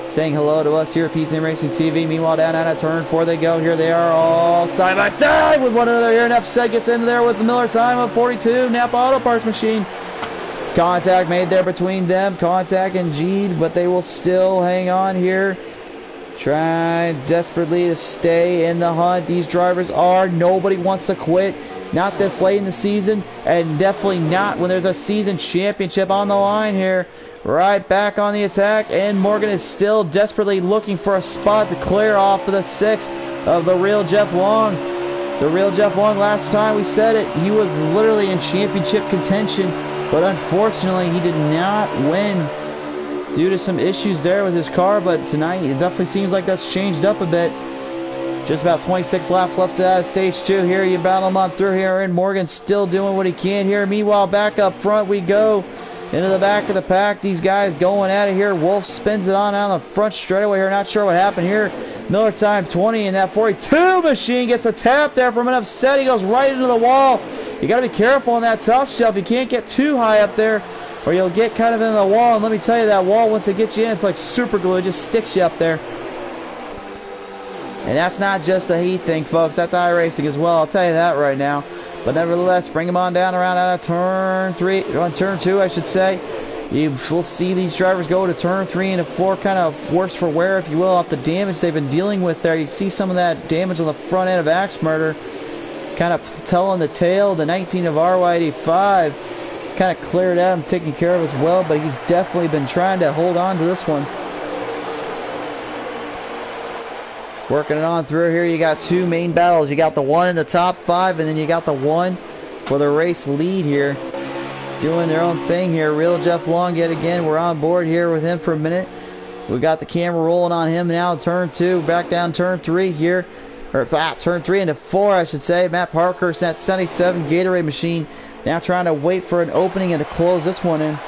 saying hello to us here at P10 Racing TV. Meanwhile, down out of turn 4 they go. Here they are all side by side with one another here. And F-Set gets into there with the Miller time of 42. Napa Auto Parts machine. Contact made there between them. Contact and Jeed, but they will still hang on here. Try desperately to stay in the hunt. These drivers are. Nobody wants to quit. Not this late in the season, and definitely not when there's a season championship on the line here. Right back on the attack, and Morgan is still desperately looking for a spot to clear off to the 6 of the real Jeff Long. The real Jeff Long, last time we said it, he was literally in championship contention, but unfortunately he did not win due to some issues there with his car. But tonight it definitely seems like that's changed up a bit. Just about 26 laps left out of stage 2 here. You battle him on through here, and Morgan still doing what he can here. Meanwhile, back up front we go into the back of the pack. These guys going out of here. Wolf spins it on the front straightaway here. Not sure what happened here. Miller time 20, and that 42 machine gets a tap there from an F-Set. He goes right into the wall. You got to be careful on that top shelf. You can't get too high up there, or you'll get kind of into the wall. And let me tell you, that wall, once it gets you in, it's like super glue. It just sticks you up there. And that's not just a heat thing, folks. That's iRacing as well. I'll tell you that right now. But nevertheless, bring them on down around out of turn 3, on turn 2, I should say. You will see these drivers go to turn 3 and 4, kind of worse for wear, if you will, off the damage they've been dealing with there. You can see some of that damage on the front end of Axe Murder, kind of telling the tale. The 19 of RY85 kind of cleared out and taken care of as well, but he's definitely been trying to hold on to this one. Working it on through here, you got two main battles. You got the one in the top 5, and then you got the one for the race lead here. Doing their own thing here. Real Jeff Long yet again. We're on board here with him for a minute. We got the camera rolling on him now. Turn 2, back down turn 3 here. Or turn 3 into 4, I should say. Matt Parkhurst, that 77 Gatorade machine. Now trying to wait for an opening and to close this one in.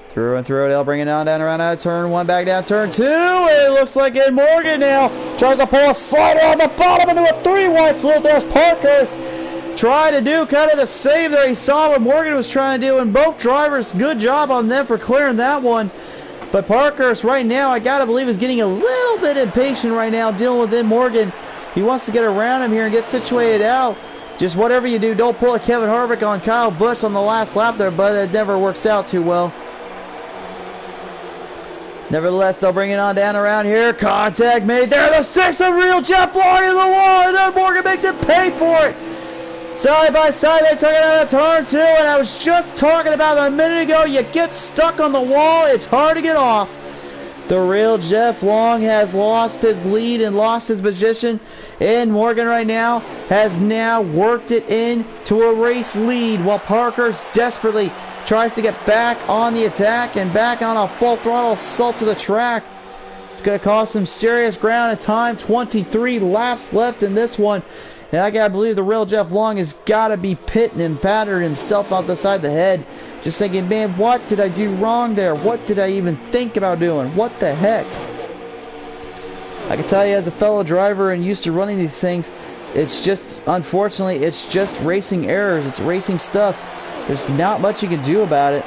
Through and through, they'll bring it down around out of turn 1, back down turn 2, and it looks like Ed Morgan now tries to pull a slider on the bottom into a 3-wide salute. There's Parkhurst trying to do kind of the save there. He saw what Morgan was trying to do, and both drivers, good job on them for clearing that one. But Parkhurst right now, I gotta believe, is getting a little bit impatient right now dealing with Ed Morgan. He wants to get around him here and get situated out. Just whatever you do, don't pull a Kevin Harvick on Kyle Busch on the last lap there, but it never works out too well. Nevertheless, they'll bring it on down around here. Contact made there. The 6 of Real Jeff Long in the wall, and then Morgan makes it pay for it. Side by side, they took it out of turn 2, and I was just talking about it a minute ago. You get stuck on the wall, it's hard to get off. The Real Jeff Long has lost his lead and lost his position, and Morgan right now has now worked it into a race lead, while Parkhurst desperately tries to get back on the attack and back on a full throttle assault to the track. It's going to cost him serious ground and time. 23 laps left in this one. And I gotta believe the Real Jeff Long has got to be pitting and battering himself out the side of the head. Just thinking, man, what did I do wrong there? What did I even think about doing? What the heck? I can tell you, as a fellow driver and used to running these things, it's just, unfortunately, it's just racing errors. It's racing stuff. There's not much you can do about it.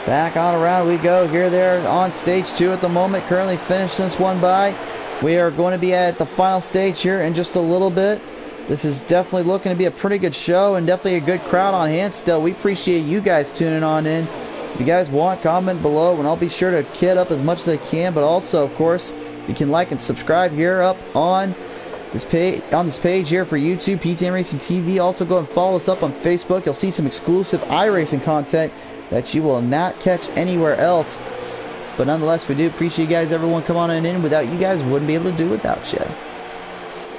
Back on around we go. Here they're on stage 2 at the moment. Currently finished this one by. We are going to be at the final stage here in just a little bit. This is definitely looking to be a pretty good show and definitely a good crowd on hand still. We appreciate you guys tuning on in. If you guys want, comment below, and I'll be sure to kid up as much as I can. But also, of course, you can like and subscribe here up on this page here for YouTube, PTM Racing TV. Also go and follow us up on Facebook. You'll see some exclusive iRacing content that you will not catch anywhere else. But nonetheless, we do appreciate you guys, everyone, come on in. Without you guys, wouldn't be able to do without you.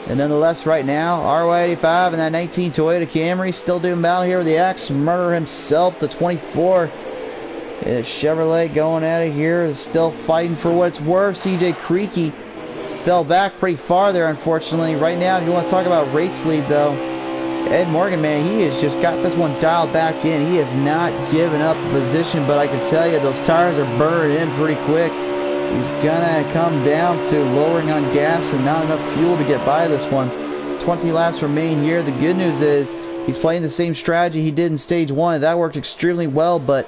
And nonetheless, right now, RY85 and that 19 Toyota Camry still doing battle here with the Axe Murder himself, the 24. And Chevrolet going at it here, still fighting for what it's worth. CJ Creaky fell back pretty far there, unfortunately. Right now, if you want to talk about race lead, though, Ed Morgan, man, he has just got this one dialed back in. He has not given up a position, but I can tell you those tires are burning in pretty quick. He's gonna come down to lowering on gas and not enough fuel to get by this one. 20 laps remain here. The good news is he's playing the same strategy he did in stage 1. That worked extremely well, but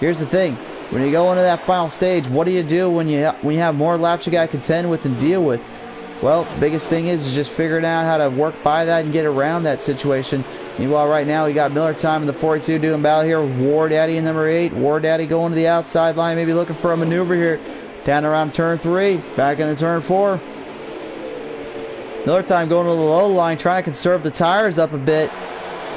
here's the thing. When you go into that final stage, what do you do when you have more laps you got to contend with and deal with? Well, the biggest thing is just figuring out how to work by that and get around that situation. Meanwhile, right now, we got Miller Time in the 42 doing battle here with War Daddy in number 8. War Daddy going to the outside line, maybe looking for a maneuver here. Down around turn 3, back into turn 4. Miller Time going to the low line, trying to conserve the tires up a bit.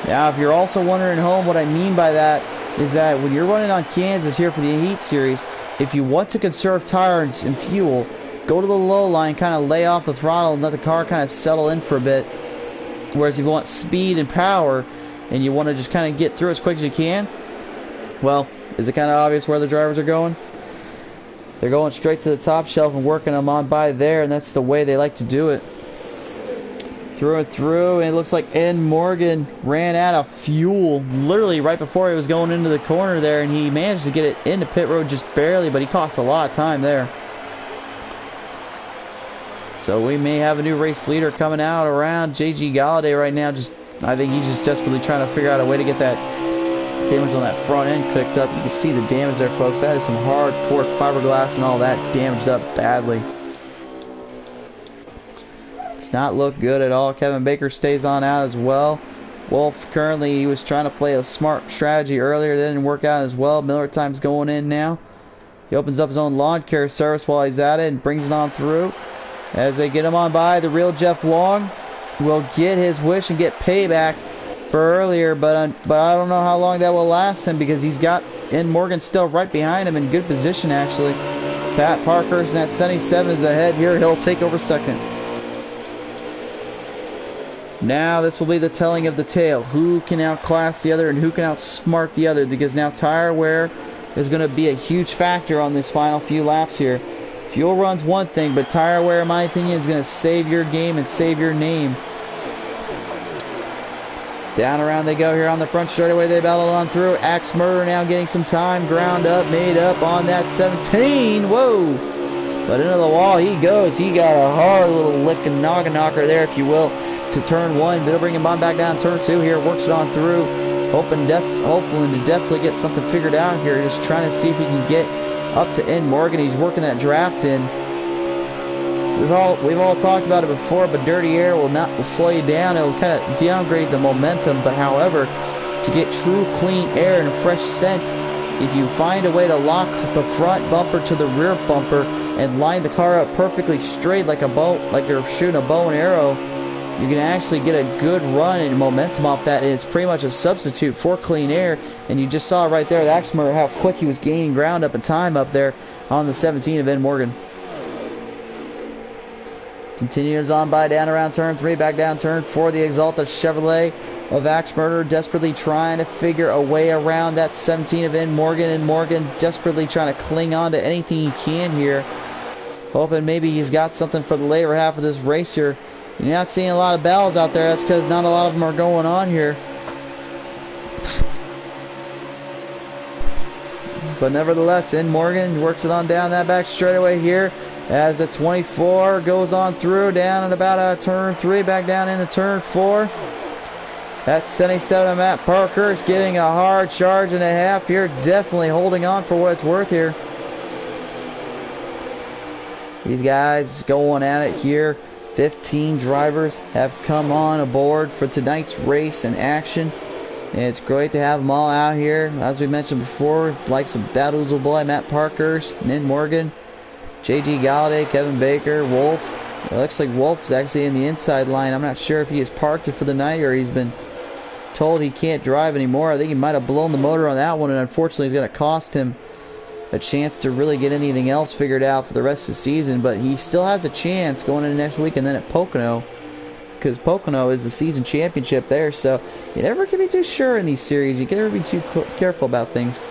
Now, if you're also wondering at home what I mean by that, is that when you're running on Kansas here for the Heat Series, if you want to conserve tires and fuel, go to the low line, kind of lay off the throttle and let the car kind of settle in for a bit. Whereas if you want speed and power and you want to just kind of get through as quick as you can, well, is it kind of obvious where the drivers are going? They're going straight to the top shelf and working them on by there, and that's the way they like to do it. Through and through, and it looks like Ed Morgan ran out of fuel literally right before he was going into the corner there, and he managed to get it into pit road just barely, but he cost a lot of time there. So we may have a new race leader coming out around JG Galladay right now. I think he's just desperately trying to figure out a way to get that Damage on that front end clicked up. You can see the damage there, folks. That is some hardcore fiberglass and all that damaged up badly. It's not look good at all. Kevin Baker stays on out as well. Wolf currently, he was trying to play a smart strategy earlier. That didn't work out as well. Miller Time's going in now. He opens up his own lawn care service while he's at it and brings it on through. As they get him on by, the real Jeff Long will get his wish and get payback for earlier, but I don't know how long that will last him because he's got In Morgan still right behind him in good position actually. Pat Parkhurst at 77 is ahead here. He'll take over second. Now this will be the telling of the tale. Who can outclass the other and who can outsmart the other, because now tire wear is going to be a huge factor on this final few laps here. Fuel run's one thing, but tire wear, in my opinion, is going to save your game and save your name. Down around they go here on the front straightaway. They battle on through. Axe Murder now getting some time. Ground up, made up on that 17. Whoa! But into the wall he goes. He got a hard little lick and noggin knocker there, if you will, to turn one. But it'll bring him on back down turn two here. Works it on through. Hopefully to definitely get something figured out here. Just trying to see if he can get up to In Morgan. He's working that draft in. We've all talked about it before, but dirty air will slow you down. It'll kind of downgrade the momentum. But however, to get true clean air and a fresh scent, if you find a way to lock the front bumper to the rear bumper and line the car up perfectly straight like a bow, like you're shooting a bow and arrow, you can actually get a good run and momentum off that. And it's pretty much a substitute for clean air. And you just saw right there, the Axe Murder, how quick he was gaining ground up and time up there on the 17 of In Morgan. Continues on by down around turn 3, back down turn 4. The Exalta Chevrolet of Axe Murder desperately trying to figure a way around that 17 of In Morgan. In Morgan desperately trying to cling on to anything he can here, hoping maybe he's got something for the later half of this race here. You're not seeing a lot of battles out there. That's because not a lot of them are going on here. But nevertheless, In Morgan works it on down that back straightaway here. As the 24 goes on through, down at about turn 3, back down into turn 4. That's 77 of Matt Parker is getting a hard charge and a half here. Definitely holding on for what it's worth here. These guys going at it here. 15 drivers have come on aboard for tonight's race and action. And it's great to have them all out here. As we mentioned before, like some Dadoozle Boy, Matt Parkhurst, In Morgan, JG Galladay, Kevin Baker, Wolf. It looks like Wolf's actually in the inside line. I'm not sure if he has parked it for the night or he's been told he can't drive anymore. I think he might have blown the motor on that one, and unfortunately it's going to cost him a chance to really get anything else figured out for the rest of the season. But he still has a chance going into next week and then at Pocono, because Pocono is the season championship there. So you never can be too sure in these series. You can never be too careful about things.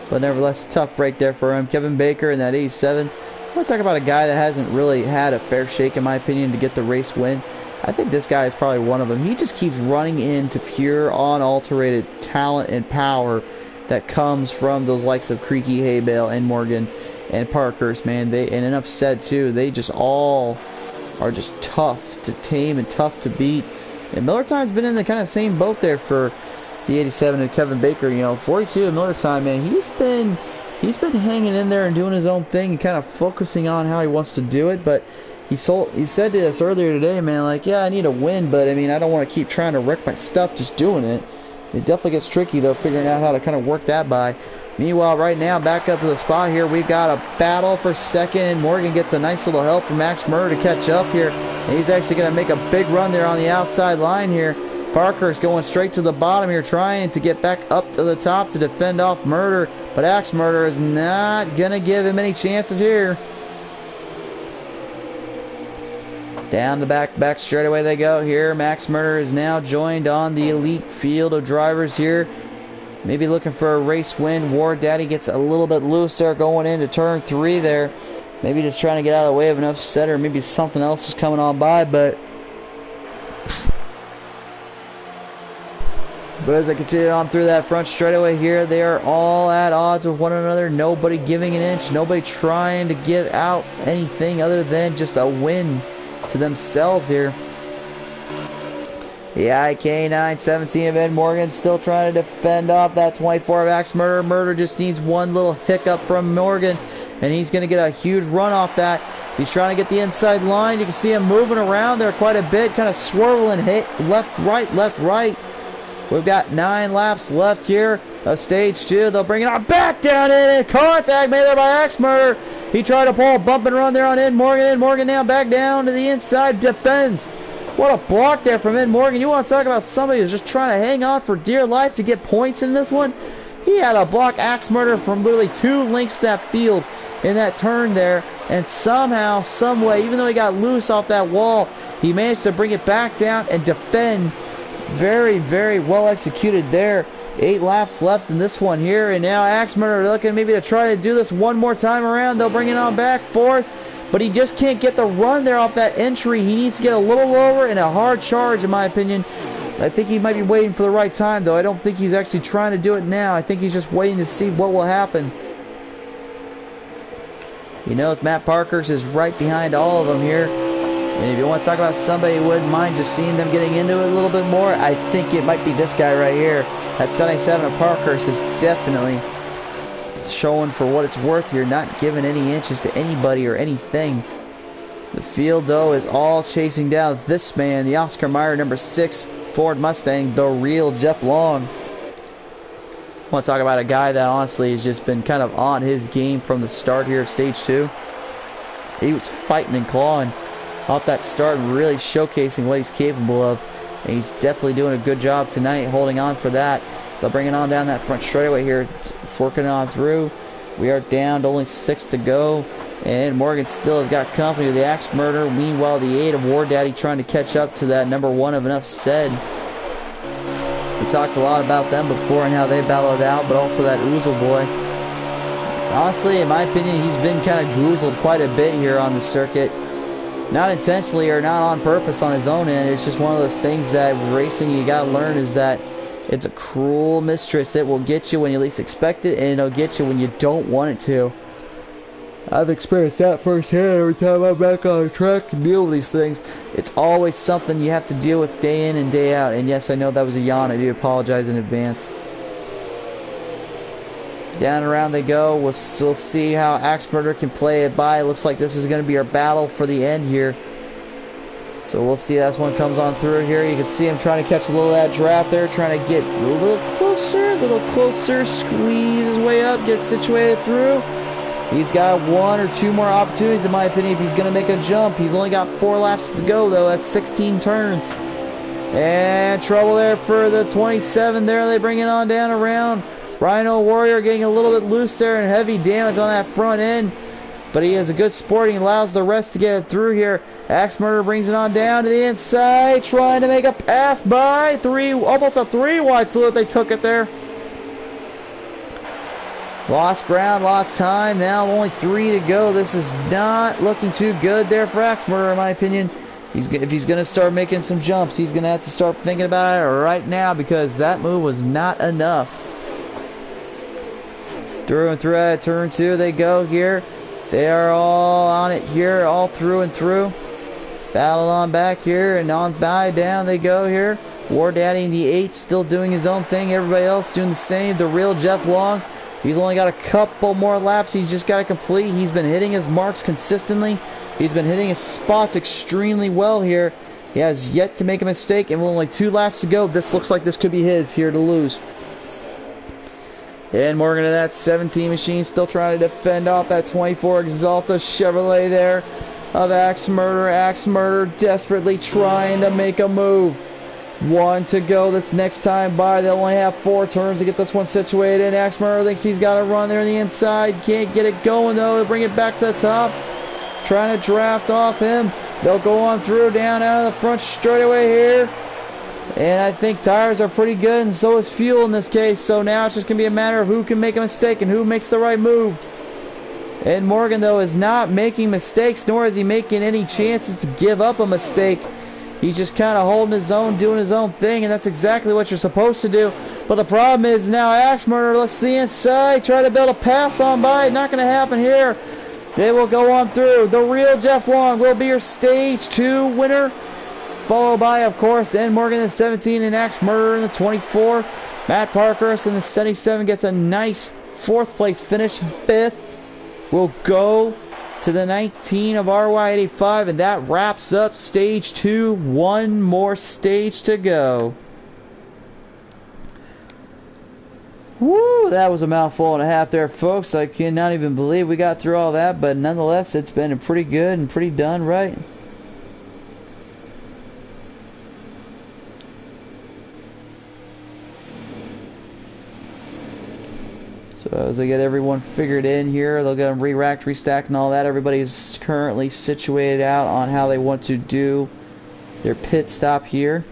But nevertheless, tough break there for him. Kevin Baker in that 87. I want to talk about a guy that hasn't really had a fair shake, in my opinion, to get the race win. I think this guy is probably one of them. He just keeps running into pure, unalterated talent and power that comes from those likes of Creaky, Haybale, and Morgan, and Parkhurst, man. And enough said, too. They just all are just tough to tame and tough to beat. And Miller Time's been in the kind of same boat there for the 87 and Kevin Baker. You know, 42 at Miller Time, man. He's been hanging in there and doing his own thing and kind of focusing on how he wants to do it. But he said to us earlier today, man, like, yeah, I need a win, but I mean, I don't want to keep trying to wreck my stuff just doing it. It definitely gets tricky, though, figuring out how to kind of work that by. Meanwhile, right now, back up to the spot here, we've got a battle for second, and Morgan gets a nice little help from Axe Murder to catch up here. And he's actually going to make a big run there on the outside line here. Parker's going straight to the bottom here, trying to get back up to the top to defend off Murder. But Axe Murder is not going to give him any chances here. Down the back straightaway they go here. Max Murder is now joined on the elite field of drivers here. Maybe looking for a race win. War Daddy gets a little bit loose there going into turn 3 there. Maybe just trying to get out of the way of an upset, or maybe something else is coming on by, but as I continue on through that front straightaway here, they are all at odds with one another. Nobody giving an inch. Nobody trying to give out anything other than just a win to themselves here. The IK 917 of Ed Morgan still trying to defend off that 24 of Axe Murder. Murder just needs one little hiccup from Morgan, and he's going to get a huge run off that. He's trying to get the inside line. You can see him moving around there quite a bit, kind of swirling, hit left, right. We've got 9 laps left here of stage 2. They'll bring it on back down in contact made there by Axe Murder. He tried to pull a bump and run there on Ed Morgan. Ed Morgan now back down to the inside, defends. What a block there from Ed Morgan. You want to talk about somebody who's just trying to hang on for dear life to get points in this one? He had a block Axe Murder from literally 2 lengths that field in that turn there, and somehow, someway, even though he got loose off that wall, he managed to bring it back down and defend. Very, very well executed there. 8 laps left in this one here, and now Axe Murder looking maybe to try to do this one more time around. They'll bring it on back, 4th. But he just can't get the run there off that entry. He needs to get a little lower and a hard charge, in my opinion. I think he might be waiting for the right time, though. I don't think he's actually trying to do it now. I think he's just waiting to see what will happen. He knows Matt Parkhurst is right behind all of them here. And if you want to talk about somebody who wouldn't mind just seeing them getting into it a little bit more, I think it might be this guy right here. That 77 of Parkhurst is definitely showing for what it's worth here, not giving any inches to anybody or anything. The field, though, is all chasing down this man, the Oscar Mayer number 6 Ford Mustang, the real Jeff Long. I want to talk about a guy that honestly has just been kind of on his game from the start here of stage 2. He was fighting and clawing off that start and really showcasing what he's capable of. And he's definitely doing a good job tonight holding on for that. They'll bring it on down that front straightaway here, forking on through. We are down to only 6 to go. And Morgan still has got company with the Axe Murder. Meanwhile, the 8 of War Daddy trying to catch up to that number 1 of Enough Said. We talked a lot about them before and how they battled it out, but also that Oozle boy. Honestly, in my opinion, he's been kind of goozled quite a bit here on the circuit. Not intentionally or not on purpose on his own end. It's just one of those things that with racing you gotta learn is that it's a cruel mistress that will get you when you least expect it, and it'll get you when you don't want it to. I've experienced that firsthand every time I'm back on the track and deal with these things. It's always something you have to deal with day in and day out. And yes, I know that was a yawn. I do apologize in advance. Down and around they go. We'll still see how Axe Murder can play it by. It looks like this is going to be our battle for the end here. So we'll see as one comes on through here. You can see him trying to catch a little of that draft there, trying to get a little closer, squeeze his way up, get situated through. He's got 1 or 2 more opportunities, in my opinion, if he's going to make a jump. He's only got 4 laps to go, though. That's 16 turns. And trouble there for the 27 there. They bring it on down around. Rhino Warrior getting a little bit loose there and heavy damage on that front end. But he is a good sport. He allows the rest to get it through here. Axe Murder brings it on down to the inside, trying to make a pass by 3, almost a 3 wide, so that they took it there. Lost ground, lost time. Now only 3 to go. This is not looking too good there for Axe Murder, in my opinion. If he's going to start making some jumps, he's going to have to start thinking about it right now, because that move was not enough. Through and through at turn 2 they go here. They are all on it here, all through and through. Battle on back here and on by down they go here. War Daddy in the 8 still doing his own thing. Everybody else doing the same. The real Jeff Long. He's only got a couple more laps he's just got to complete. He's been hitting his marks consistently. He's been hitting his spots extremely well here. He has yet to make a mistake, and with only 2 laps to go, this looks like this could be his here to lose. And Morgan to that 17 machine still trying to defend off that 24 Exalta Chevrolet there of Axe Murder. Axe Murder desperately trying to make a move. 1 to go this next time by. They'll only have 4 turns to get this one situated. Axe Murder thinks he's got to run there on the inside. Can't get it going though. They'll bring it back to the top. Trying to draft off him. They'll go on through down out of the front straightaway here. And I think tires are pretty good, and so is fuel in this case. So now it's just going to be a matter of who can make a mistake and who makes the right move. And Morgan, though, is not making mistakes, nor is he making any chances to give up a mistake. He's just kind of holding his own, doing his own thing, and that's exactly what you're supposed to do. But the problem is now Axe Murder looks to the inside, try to build a pass on by. Not going to happen here. They will go on through. The real Jeff Long will be your stage 2 winner. followed by, of course, Ed Morgan in the 17 and Axe Murderer in the 24. Matt Parkhurst in the 77 gets a nice 4th place finish. 5th will go to the 19 of RY85, and that wraps up stage 2. One more stage to go. Woo, that was a mouthful and a half there, folks. I cannot even believe we got through all that, but nonetheless, it's been pretty good and pretty done right. So as they get everyone figured in here, they'll get them re-racked, restacked, and all that. Everybody's currently situated out on how they want to do their pit stop here.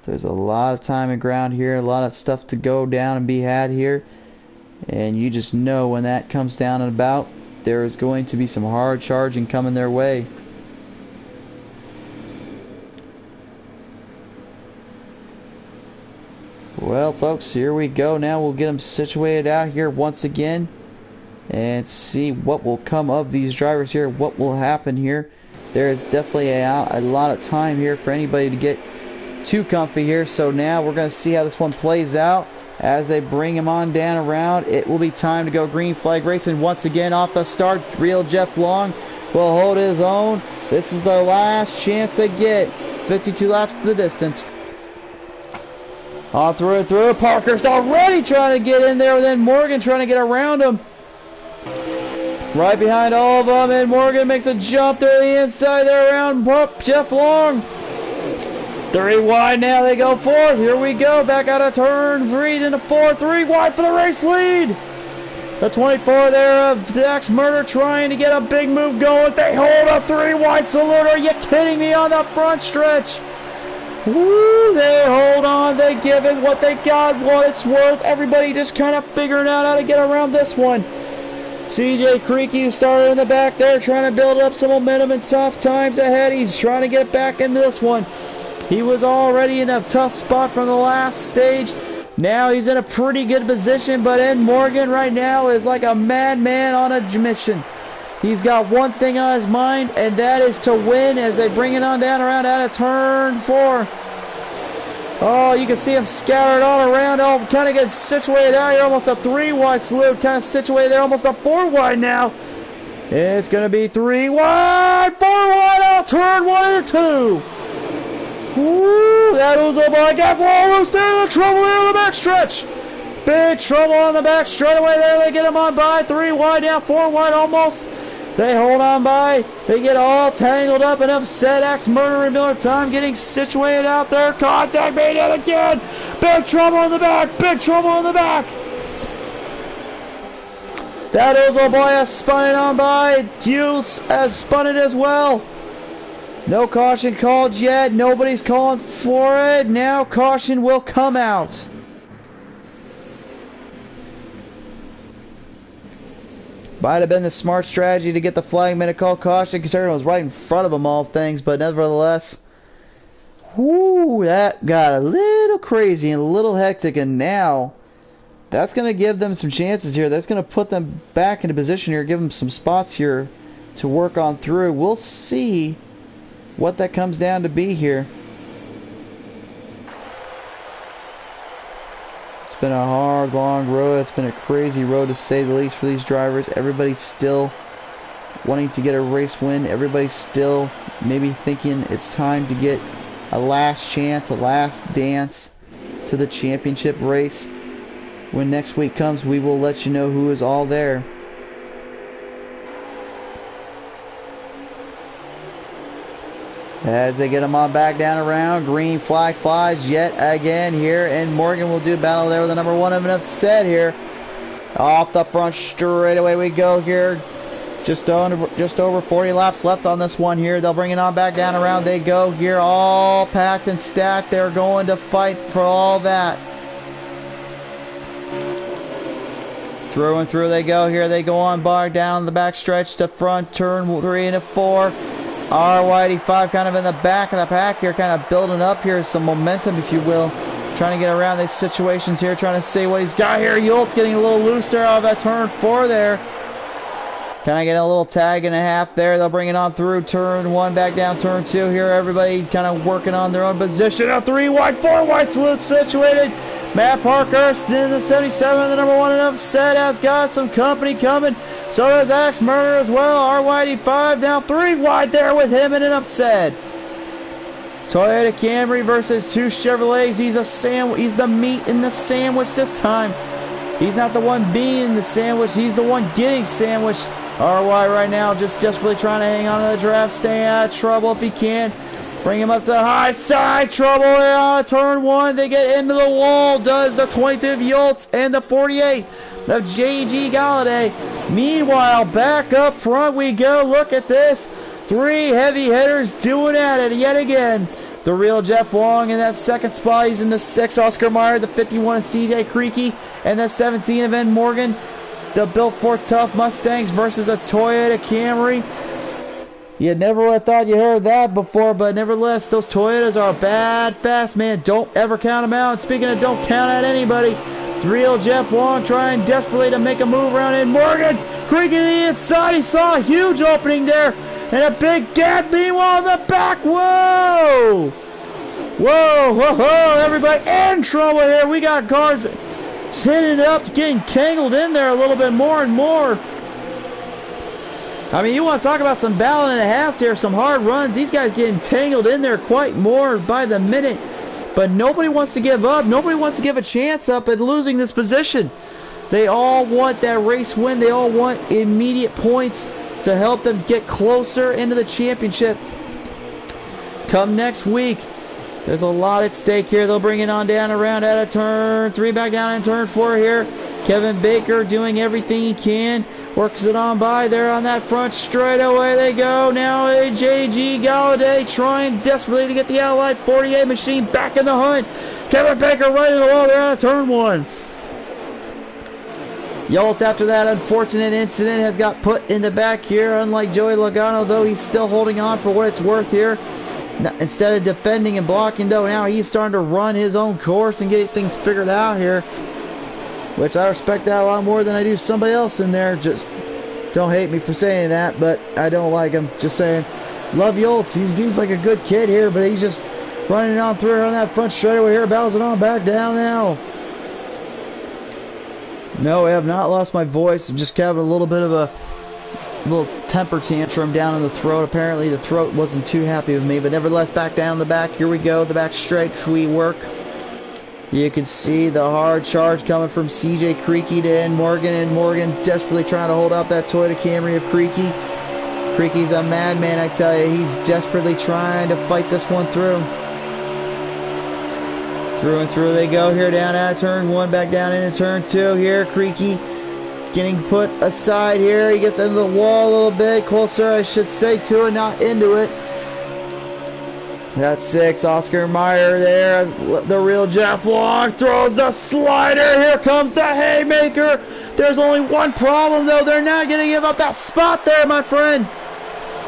There's a lot of time and ground here, a lot of stuff to go down and be had here. And you just know when that comes down and about, there is going to be some hard charging coming their way. Well, folks, here we go. Now we'll get them situated out here once again and see what will come of these drivers here, what will happen here. There is definitely a lot of time here for anybody to get too comfy here. So now we're going to see how this one plays out as they bring him on down around. It will be time to go green flag racing once again off the start. Real Jeff Long will hold his own. This is the last chance they get. 52 laps to the distance. On through and through. Parker's already trying to get in there, then Morgan trying to get around him. Right behind all of them, and Morgan makes a jump there to the inside there around Jeff Long. 3 wide now, they go 4th. Here we go, back out of turn 3 into 4. 3 wide for the race lead. The 24 there of Axe Murderer trying to get a big move going. They hold a 3 wide salute. Are you kidding me on the front stretch? Woo, they hold on, they give it what they got, what it's worth. Everybody just kind of figuring out how to get around this one. CJ Creaky started in the back there trying to build up some momentum and soft times ahead. He's trying to get back into this one. He was already in a tough spot from the last stage. Now he's in a pretty good position, but Ed Morgan right now is like a madman on a mission. He's got one thing on his mind, and that is to win as they bring it on down around out of turn 4. Oh, you can see him scattered all around, all kind of getting situated out here. Almost a 3 wide salute, kind of situated there, almost a 4 wide now. It's going to be 3 wide, 4 wide out, turn 1 and 2. Woo, that was a ball. Gets all loose there, the trouble here on the back stretch. Big trouble on the back straightaway there. They get him on by 3 wide now, 4 wide almost. They hold on by. They get all tangled up and upset. Axe Murderer and Miller Time getting situated out there. Contact made it again. Big trouble in the back. Big trouble in the back. That Ozoboy has spun it on by. Hughes has spun it as well. No caution called yet. Nobody's calling for it. Now caution will come out. Might have been the smart strategy to get the flag minute call caution, considering it was right in front of them all things, but nevertheless, whoo, that got a little crazy and a little hectic, and now that's going to give them some chances here. That's going to put them back into position here, give them some spots here to work on through. We'll see what that comes down to be here. It's been a hard, long road. It's been a crazy road to say the least for these drivers. Everybody's still wanting to get a race win. Everybody's still maybe thinking it's time to get a last chance, a last dance to the championship race. When next week comes, we will let you know who is all there. As they get them on back down around, green flag flies yet again here, and Morgan will do battle there with the number 1 of an upset here. Off the front straight away we go here. Just over 40 laps left on this one here. They'll bring it on back down around. They go here, all packed and stacked. They're going to fight for all that. Through and through they go here. They go on bar down the back stretch to front, turn 3 and 4. RY85 kind of in the back of the pack here, kind of building up here some momentum, if you will. Trying to get around these situations here, trying to see what he's got here. Yolt's getting a little loose there out of that turn 4 there. Can I get a little tag and a half there? They'll bring it on through turn 1, back down turn 2 here. Everybody kind of working on their own position. A 3 wide, 4 wide salute situated. Matt Parkhurst in the 77, the number 1 and upset, has got some company coming. So does Axe Murder as well. R85 now 3 wide there with him in an upset. Toyota Camry versus 2 Chevrolets. He's the meat in the sandwich this time. He's not the one being the sandwich. He's the one getting sandwiched. RY right now just desperately trying to hang on to the draft. Stay out of trouble if he can. Bring him up to the high side. Trouble there on turn 1. They get into the wall. Does the 22 of Yoltz and the 48 of J.G. Galladay. Meanwhile, back up front we go. Look at this. 3 heavy hitters doing at it yet again. The real Jeff Long in that second spot. He's in the 6. Oscar Meyer, the 51 of C.J. Creaky, and the 17 of Ed Morgan. The Built for Tough Mustangs versus a Toyota Camry. You never would have thought you heard that before, but nevertheless, those Toyotas are bad fast, man. Don't ever count them out. And speaking of don't count out anybody, the real Jeff Long trying desperately to make a move around Ed Morgan. Creaky to the inside. He saw a huge opening there. And a big gap, meanwhile in the back. Whoa! Whoa, whoa, whoa. Everybody in trouble here. We got cars hitting it up, getting tangled in there a little bit more and more. I mean, you want to talk about some battle and a half here, some hard runs. These guys getting tangled in there quite more by the minute. But nobody wants to give up. Nobody wants to give a chance up at losing this position. They all want that race win. They all want immediate points to help them get closer into the championship come next week. There's a lot at stake here. They'll bring it on down around out of turn 3, back down in turn 4 here. Kevin Baker doing everything he can. Works it on by there on that front straight. Away they go. Now a J.G. Galladay trying desperately to get the Allied 48 machine back in the hunt. Kevin Baker right in the wall there out of turn 1. Yoltz, after that unfortunate incident, has got put in the back here. Unlike Joey Logano, though, he's still holding on for what it's worth here. Instead of defending and blocking, though, now he's starting to run his own course and get things figured out here. Which I respect that a lot more than I do somebody else in there. Just don't hate me for saying that, but I don't like him. Just saying. Love Yoltz. He's like a good kid here, but he's just running on through on that front straightaway here. Battles it on back down now. No, I have not lost my voice. I'm just having a little bit of a little temper tantrum down in the throat. Apparently the throat wasn't too happy with me, but nevertheless, back down the back. Here we go. The back straight we work. You can see the hard charge coming from C.J. Creaky to Ed Morgan. And Morgan desperately trying to hold out that Toyota Camry of Creaky. Creaky's a madman, I tell you. He's desperately trying to fight this one through. Through and through they go here, down out of turn 1, back down into turn 2 here. Creaky getting put aside here. He gets into the wall a little bit, closer I should say to it, not into it. That's 6, Oscar Meyer there. The real Jeff Long throws the slider. Here comes the haymaker. There's only one problem though. They're not going to give up that spot there, my friend.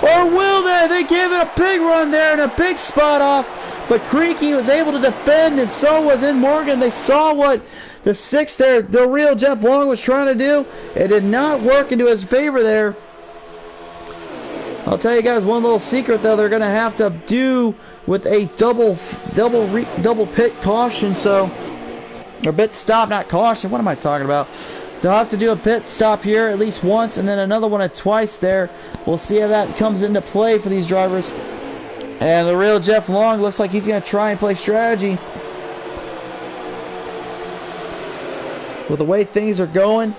Or will they? They gave it a big run there and a big spot off. But Creaky was able to defend, and so was Ed Morgan. They saw what the 6 there, the real Jeff Long, was trying to do. It did not work into his favor there. I'll tell you guys one little secret, though. They're going to have to do with a double pit caution, so, or pit stop, not caution. What am I talking about? They'll have to do a pit stop here at least once, and then another one at twice there. We'll see how that comes into play for these drivers. And the real Jeff Long looks like he's going to try and play strategy. With the way things are going,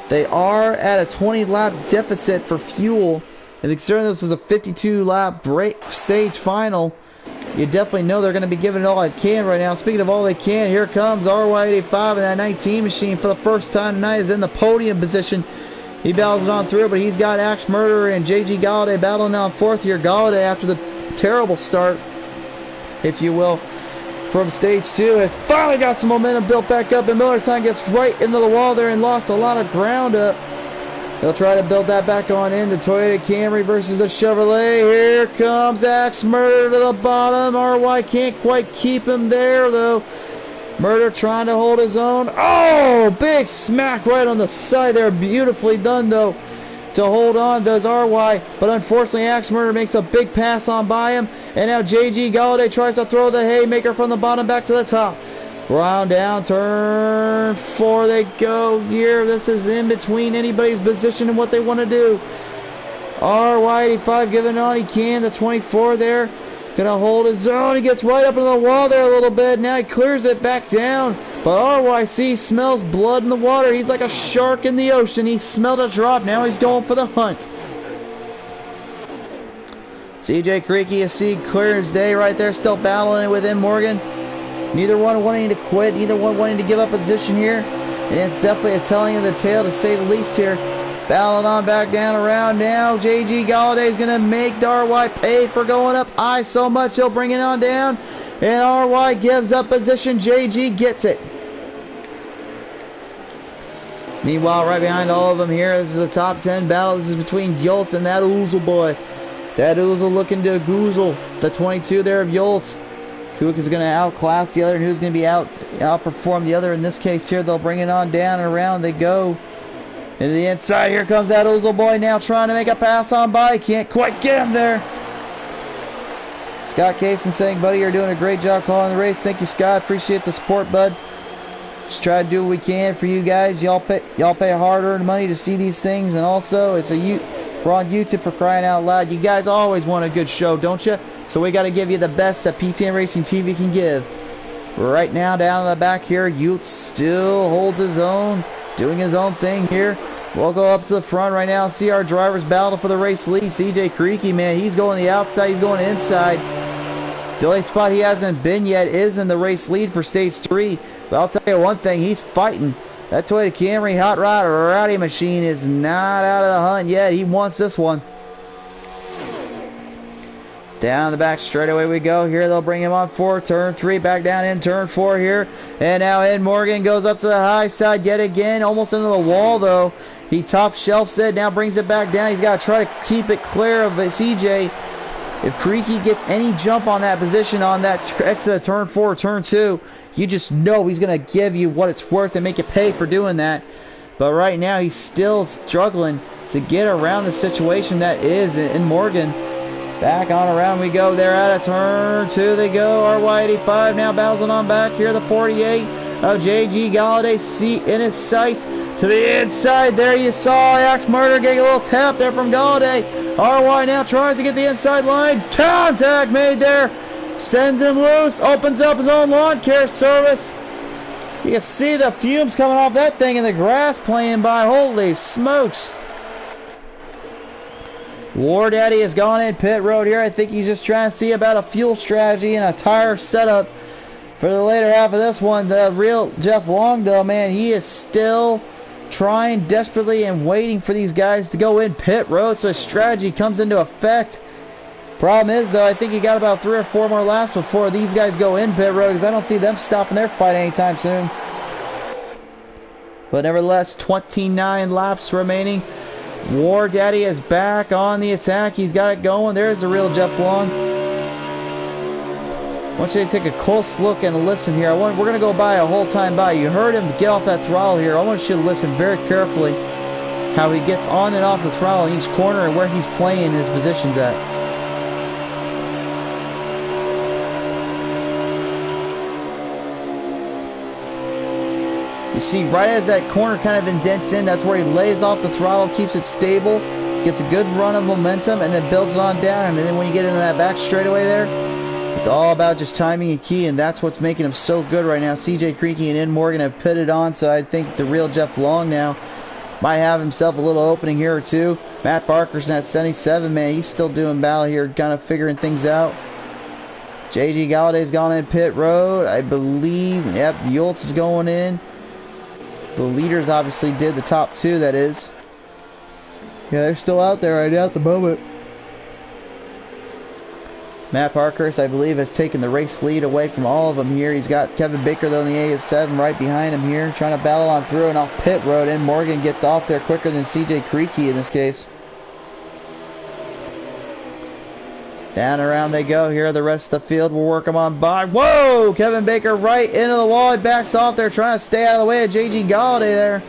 they are at a 20-lap deficit for fuel. And considering this is a 52-lap stage final, you definitely know they're going to be giving it all they can right now. Speaking of all they can, here comes RY85 and that 19 machine for the first time tonight is in the podium position. He battles it on through, but he's got Axe Murderer and J.G. Galladay battling on fourth here. Galladay, after the terrible start, if you will, from stage 2, has finally got some momentum built back up, and Miller Time gets right into the wall there and lost a lot of ground up. They'll try to build that back on in. The Toyota Camry versus the Chevrolet. Here comes Axe Murder to the bottom. RY can't quite keep him there, though. Murder trying to hold his own. Oh, big smack right on the side there. Beautifully done, though, to hold on, does RY. But unfortunately, Axe Murder makes a big pass on by him. And now JG Galladay tries to throw the haymaker from the bottom back to the top. Round down, turn 4 they go here. This is in between anybody's position and what they want to do. RY85 giving on, he can. The 24 there. Gonna hold his own. He gets right up into the wall there a little bit. Now he clears it back down. But RYC smells blood in the water. He's like a shark in the ocean. He smelled a drop. Now he's going for the hunt. CJ Creaky, you see, clear as day right there. Still battling it with him, Morgan. Neither one wanting to quit. Neither one wanting to give up position here. And it's definitely a telling of the tale, to say the least here. Battling on back down around now. JG Galladay is going to make RY pay for going up high so much. He'll bring it on down. And RY gives up position. JG gets it. Meanwhile, right behind all of them here, this is the top 10 battle. This is between Yoltz and that Oozle boy. That Oozle looking to goozle the 22 there of Yoltz. Kook is going to outclass the other, and who's going to be outperform the other in this case here. They'll bring it on down and around they go. Into the inside, here comes that Oozle boy now trying to make a pass on by. Can't quite get him there. Scott Kaysen saying, buddy, you're doing a great job calling the race. Thank you, Scott. Appreciate the support, bud. Just try to do what we can for you guys. Y'all pay hard-earned money to see these things, and also we're on YouTube, for crying out loud. You guys always want a good show, don't you? So we got to give you the best that PTM Racing TV can give. Right now, down in the back here, Utes still holds his own, doing his own thing here. We'll go up to the front right now and see our drivers battle for the race lead. CJ Creaky, man, he's going the outside, he's going inside. The only spot he hasn't been yet is in the race lead for Stage 3. But I'll tell you one thing, he's fighting. That Toyota Camry Hot Rod Rowdy machine is not out of the hunt yet. He wants this one. Down the back straightaway we go. Here they'll bring him on for turn 3. Back down in turn 4 here. And now Ed Morgan goes up to the high side yet again. Almost into the wall though. He top shelves it. Now brings it back down. He's got to try to keep it clear of CJ. If Creaky gets any jump on that position on that exit of turn 4, turn 2, you just know he's going to give you what it's worth and make you pay for doing that. But right now he's still struggling to get around the situation that is in Morgan. Back on around we go. They're out of turn 2 they go. RY85 now battling on back here. The 48 of JG Galladay in his sights. To the inside there you saw Axe Murder getting a little tap there from Galladay. RY now tries to get the inside line. Contact made there. Sends him loose. Opens up his own lawn care service. You can see the fumes coming off that thing and the grass playing by. Holy smokes. War Daddy has gone in pit road here. I think he's just trying to see about a fuel strategy and a tire setup for the later half of this one. The real Jeff Long, though, man, he is still trying desperately and waiting for these guys to go in pit road so his strategy comes into effect. Problem is, though, I think he got about 3 or 4 more laps before these guys go in pit road, because I don't see them stopping their fight anytime soon. But nevertheless, 29 laps remaining. War Daddy is back on the attack. He's got it going. There's the real Jeff Long. I want you to take a close look and listen here. We're going to go by a whole time by. You heard him get off that throttle here. I want you to listen very carefully how he gets on and off the throttle in each corner and where he's playing his positions at. You see, right as that corner kind of indents in, that's where he lays off the throttle, keeps it stable, gets a good run of momentum, and then builds it on down. And then when you get into that back straightaway there, it's all about just timing and key, and that's what's making him so good right now. CJ Creaky and Ed Morgan have pitted on, so I think the real Jeff Long now might have himself a little opening here or two. Matt Parker's at 77, man. He's still doing battle here, kind of figuring things out. JG Galladay's gone in pit road, I believe. Yep, Yoltz is going in. The leaders obviously did, the top 2, that is. Yeah, they're still out there right now at the moment. Matt Parkhurst, I believe, has taken the race lead away from all of them here. He's got Kevin Baker, though, in the AF7 right behind him here, trying to battle on through and off pit road. And Morgan gets off there quicker than CJ Creaky in this case. Down around they go. Here the rest of the field will work them on by. Whoa! Kevin Baker right into the wall. He backs off there, trying to stay out of the way of JG Galladay there.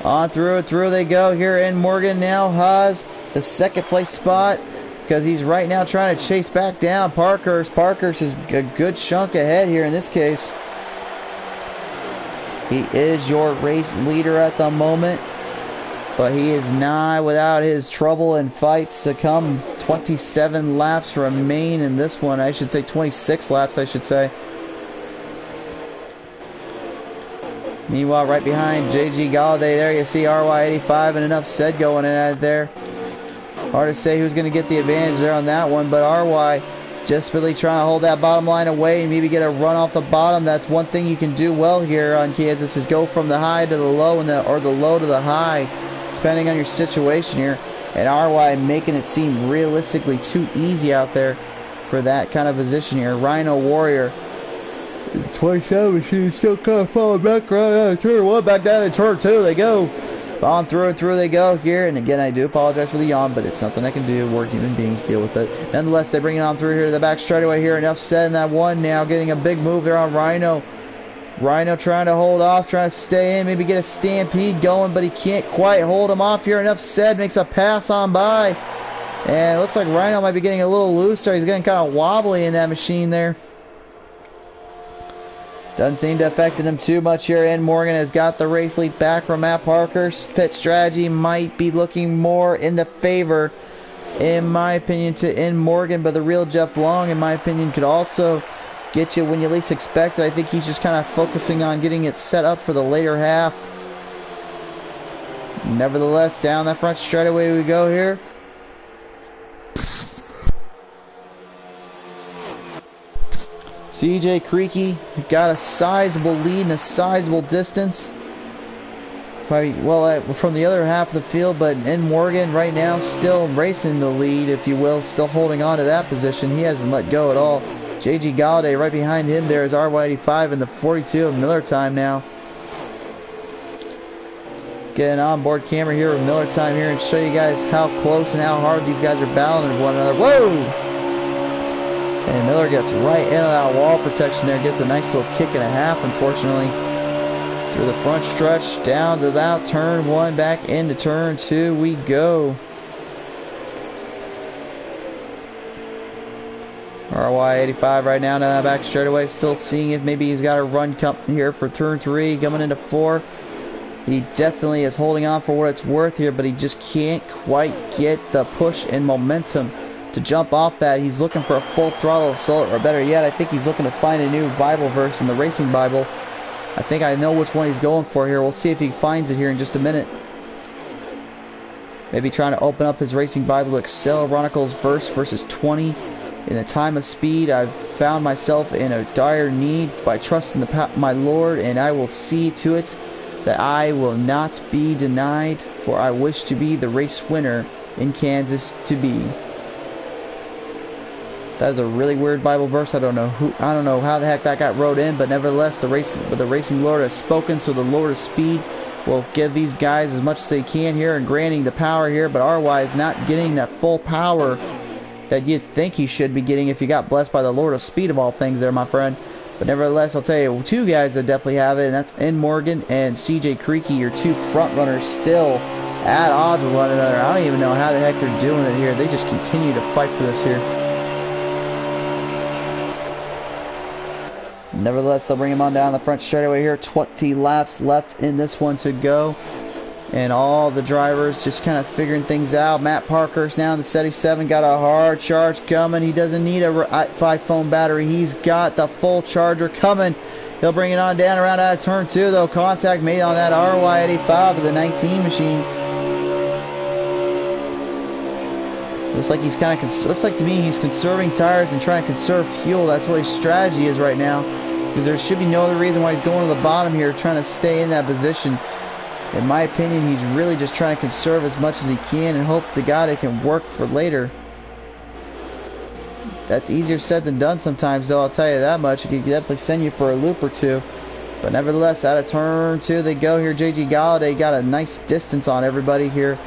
On through they go. Here in Morgan now has the second place spot because he's right now trying to chase back down Parkhurst. Parkhurst is a good chunk ahead here in this case. He is your race leader at the moment, but he is nigh without his trouble and fights to come. 27 laps remain in this one. I should say 26 laps, I should say. Meanwhile, right behind JG Galladay there, you see RY85 and enough said going in at there. Hard to say who's going to get the advantage there on that one, but RY just really trying to hold that bottom line away and maybe get a run off the bottom. That's one thing you can do well here on Kansas, is go from the high to the low or the low to the high, depending on your situation here. And RY making it seem realistically too easy out there for that kind of position here. Rhino Warrior, 27 machine, still kind of falling back right out of turn one, back down to turn two they go. On through they go here, and again I do apologize for the yawn, but it's nothing I can do. We're human beings, deal with it. Nonetheless, they bring it on through here to the back straightaway here. Enough said in that one now, getting a big move there on Rhino. Rhino trying to hold off, trying to stay in, maybe get a stampede going, but he can't quite hold him off here. Enough said makes a pass on by, and it looks like Rhino might be getting a little loose there. He's getting kind of wobbly in that machine there. Doesn't seem to have affected him too much here. And Morgan has got the race lead back from Matt Parkhurst. Pit strategy might be looking more in the favor, in my opinion, to In Morgan, but the real Jeff Long, in my opinion, could also get you when you least expect it. I think he's just kind of focusing on getting it set up for the later half. Nevertheless, down that front straightaway we go here. CJ Creaky got a sizable lead and a sizable distance. Probably, well, from the other half of the field, but In Morgan right now still racing the lead, if you will, still holding on to that position. He hasn't let go at all. JG Galladay right behind him there is RY85 in the 42 of Miller Time now. Get an onboard camera here with Miller Time here and show you guys how close and how hard these guys are battling with one another. Whoa! And Miller gets right into that wall protection there. Gets a nice little kick and a half, unfortunately. Through the front stretch, down to about turn one, back into turn two we go. RY85 right now down that back straightaway. Still seeing if maybe he's got a run coming here for turn three, coming into four. He definitely is holding on for what it's worth here, but he just can't quite get the push and momentum to jump off that. He's looking for a full throttle assault, or better yet, I think he's looking to find a new Bible verse in the Racing Bible. I think I know which one he's going for here. We'll see if he finds it here in just a minute. Maybe trying to open up his Racing Bible to Excel Chronicles verses 20. In the time of speed, I've found myself in a dire need by trusting my Lord, and I will see to it that I will not be denied, for I wish to be the race winner in Kansas to be. That is a really weird Bible verse. I don't know how the heck that got wrote in, but nevertheless, the racing Lord has spoken, so the Lord of Speed will give these guys as much as they can here and granting the power here, but RY is not getting that full power that you'd think he should be getting if you got blessed by the Lord of Speed of all things there, my friend. But nevertheless, I'll tell you two guys that definitely have it, and that's In Morgan and CJ Creaky, your two front runners, still at odds with one another. I don't even know how the heck they're doing it here. They just continue to fight for this here. Nevertheless, they'll bring him on down the front straightaway here. 20 laps left in this one to go. And all the drivers just kind of figuring things out. Matt Parkhurst now in the 77 got a hard charge coming. He doesn't need a 5 phone battery. He's got the full charger coming. He'll bring it on down around out of turn 2 though. Contact made on that RY85 of the 19 machine. Looks like he's kind of looks like to me he's conserving tires and trying to conserve fuel. That's what his strategy is right now. Because there should be no other reason why he's going to the bottom here, trying to stay in that position. In my opinion, he's really just trying to conserve as much as he can and hope to God it can work for later. That's easier said than done sometimes, though, I'll tell you that much. It could definitely send you for a loop or two. But nevertheless, out of turn 2 they go here. JG Galladay got a nice distance on everybody here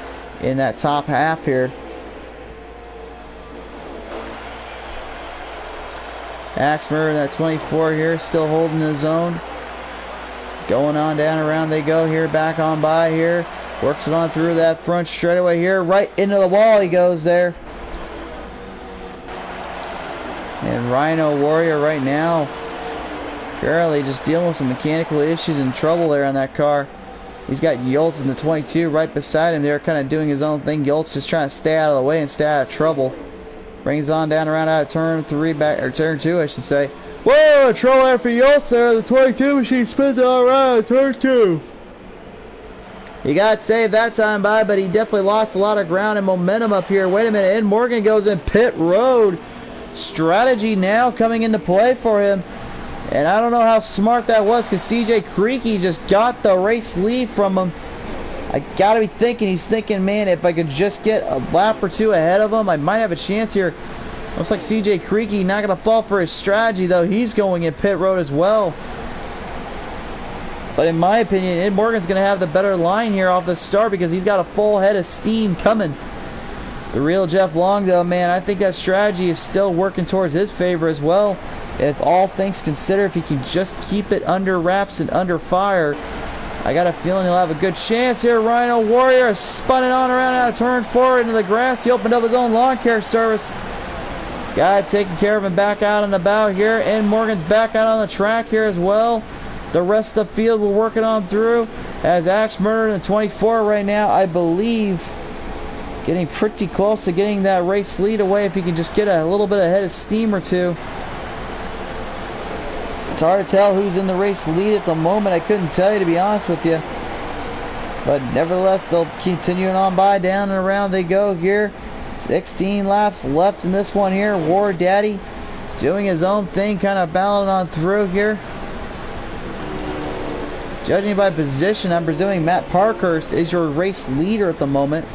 in that top half here. Axmer in that 24 here, still holding his own. Going on down around they go here, back on by here. Works it on through that front straightaway here, right into the wall he goes there. And Rhino Warrior right now, currently just dealing with some mechanical issues and trouble there on that car. He's got Yoltz in the 22 right beside him there, kind of doing his own thing. Yoltz just trying to stay out of the way and stay out of trouble. Brings on down around out of turn 3 back, or turn 2 I should say. Whoa, trouble there for Yoltz there. The 22 machine spins all around turn 2. He got saved that time by, but he definitely lost a lot of ground and momentum up here. Wait a minute, Ed Morgan goes in pit road. Strategy now coming into play for him. And I don't know how smart that was, because CJ Creaky just got the race lead from him. I gotta be thinking, he's thinking, man, if I could just get a lap or two ahead of him, I might have a chance here. Looks like CJ Creaky not gonna fall for his strategy, though. He's going in pit road as well. But in my opinion, Ed Morgan's gonna have the better line here off the start, because he's got a full head of steam coming. The real Jeff Long, though, man, I think that strategy is still working towards his favor as well. If all things considered, if he can just keep it under wraps and under fire, I got a feeling he'll have a good chance here. Rhino Warrior spun it on around out of turn 4 into the grass. He opened up his own lawn care service. Got it taken care of and back out and about here. And Morgan's back out on the track here as well. The rest of the field we're working on through. As Axe Murder in 24 right now, I believe, getting pretty close to getting that race lead away if he can just get a little bit ahead of steam or two. It's hard to tell who's in the race lead at the moment. I couldn't tell you, to be honest with you. But nevertheless, they'll continue on by. Down and around they go here. 16 laps left in this one here. War Daddy doing his own thing, kind of battling on through here. Judging by position, I'm presuming Matt Parkhurst is your race leader at the moment.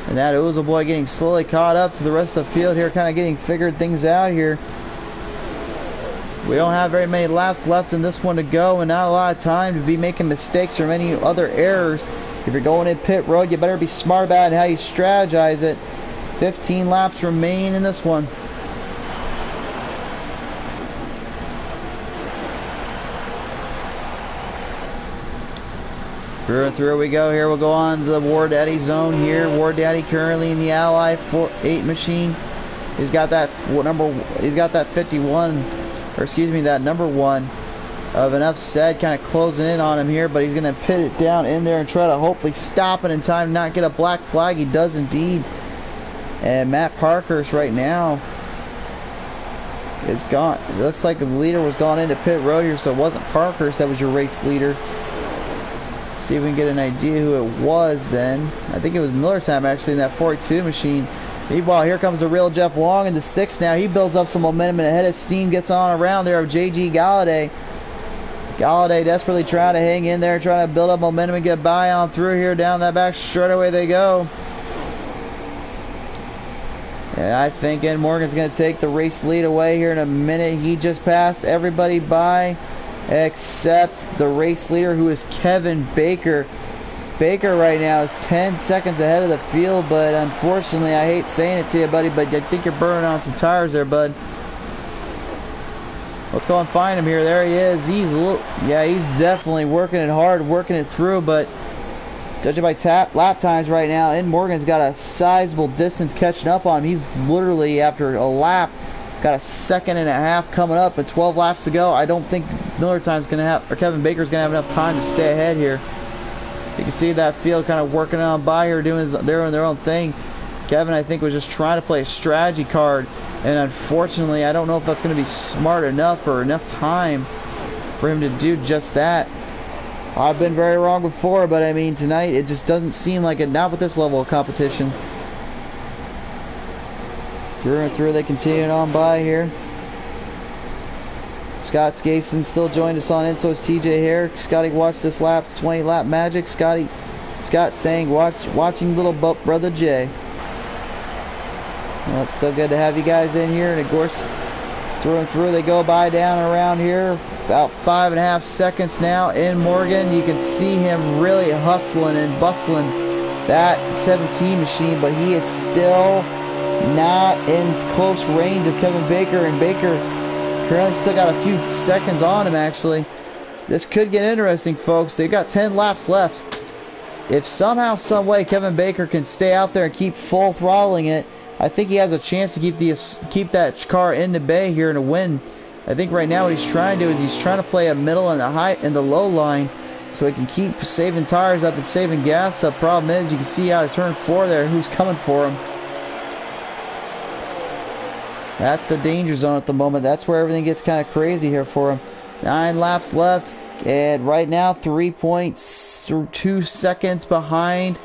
And that Oozle Boy getting slowly caught up to the rest of the field here, kind of getting figured things out here. We don't have very many laps left in this one to go, and not a lot of time to be making mistakes or any other errors. If you're going in pit road, you better be smart about how you strategize it. 15 laps remain in this one. Through and through we go here. We'll go on to the War Daddy zone here. War Daddy currently in the Ally 8 machine. He's got that He's got that 51, or excuse me, that number 1 of Enough Said kind of closing in on him here, but he's going to pit it down in there and try to hopefully stop it in time to not get a black flag. He does indeed. And Matt Parkhurst right now is gone. It looks like the leader was gone into pit road here, so it wasn't Parkhurst that was your race leader. See if we can get an idea who it was then. I think it was Miller Time actually in that 42 machine. Meanwhile, here comes the real Jeff Long in the sticks now. He builds up some momentum and ahead of steam, gets on around there of JG Galladay. Galladay desperately trying to hang in there, trying to build up momentum and get by on through here. Down that back straightaway they go. And I think Ed Morgan's going to take the race lead away here in a minute. He just passed everybody by except the race leader, who is Kevin Baker. Baker right now is 10 seconds ahead of the field, but unfortunately, I hate saying it to you, buddy, but I think you're burning on some tires there, bud. Let's go and find him here. There he is. He's definitely working it hard, working it through, but judging by lap times right now, Ed Morgan's got a sizable distance catching up on him. He's literally, after a lap, got a second and a half coming up, but 12 laps to go. I don't think Miller Time's going to have, or Kevin Baker's going to have enough time to stay ahead here. You can see that field kind of working on by here, doing their own thing. Kevin, I think, was just trying to play a strategy card, and unfortunately, I don't know if that's going to be smart enough or enough time for him to do just that. I've been very wrong before, but I mean, tonight it just doesn't seem like it, not with this level of competition. Through and through, they continue on by here. Scott Skason still joined us on in, so is TJ Hare. Scotty watched this lap's 20 lap magic. Scott saying watching little brother Jay. Well, it's still good to have you guys in here, and of course, through and through they go by down around here. About 5.5 seconds now in Morgan. You can see him really hustling and bustling that 17 machine, but he is still not in close range of Kevin Baker, and Baker currently still got a few seconds on him actually. This could get interesting, folks. They've got 10 laps left. If somehow, some way Kevin Baker can stay out there and keep full throttling it, I think he has a chance to keep that car in the bay here and a win. I think right now what he's trying to do is he's trying to play a middle and a high and the low line so he can keep saving tires up and saving gas up. Problem is, you can see out of turn 4 there who's coming for him. That's the danger zone at the moment. That's where everything gets kind of crazy here for him. 9 laps left, and right now 3.2 seconds behind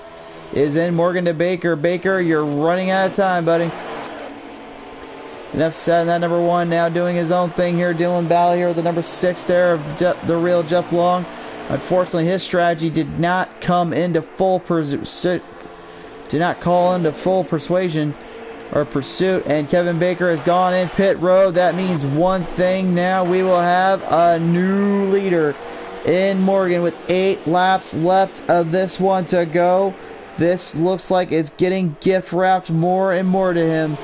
is in Morgan to Baker. Baker, you're running out of time, buddy. Enough said. That number 1 now doing his own thing here, doing battle here with the number 6 there of the real Jeff Long. Unfortunately, his strategy did not come into full pursuit. Did not call into full persuasion or pursuit, and Kevin Baker has gone in pit road. That means one thing now. We will have a new leader in Morgan with 8 laps left of this one to go. This looks like it's getting gift wrapped more and more to him.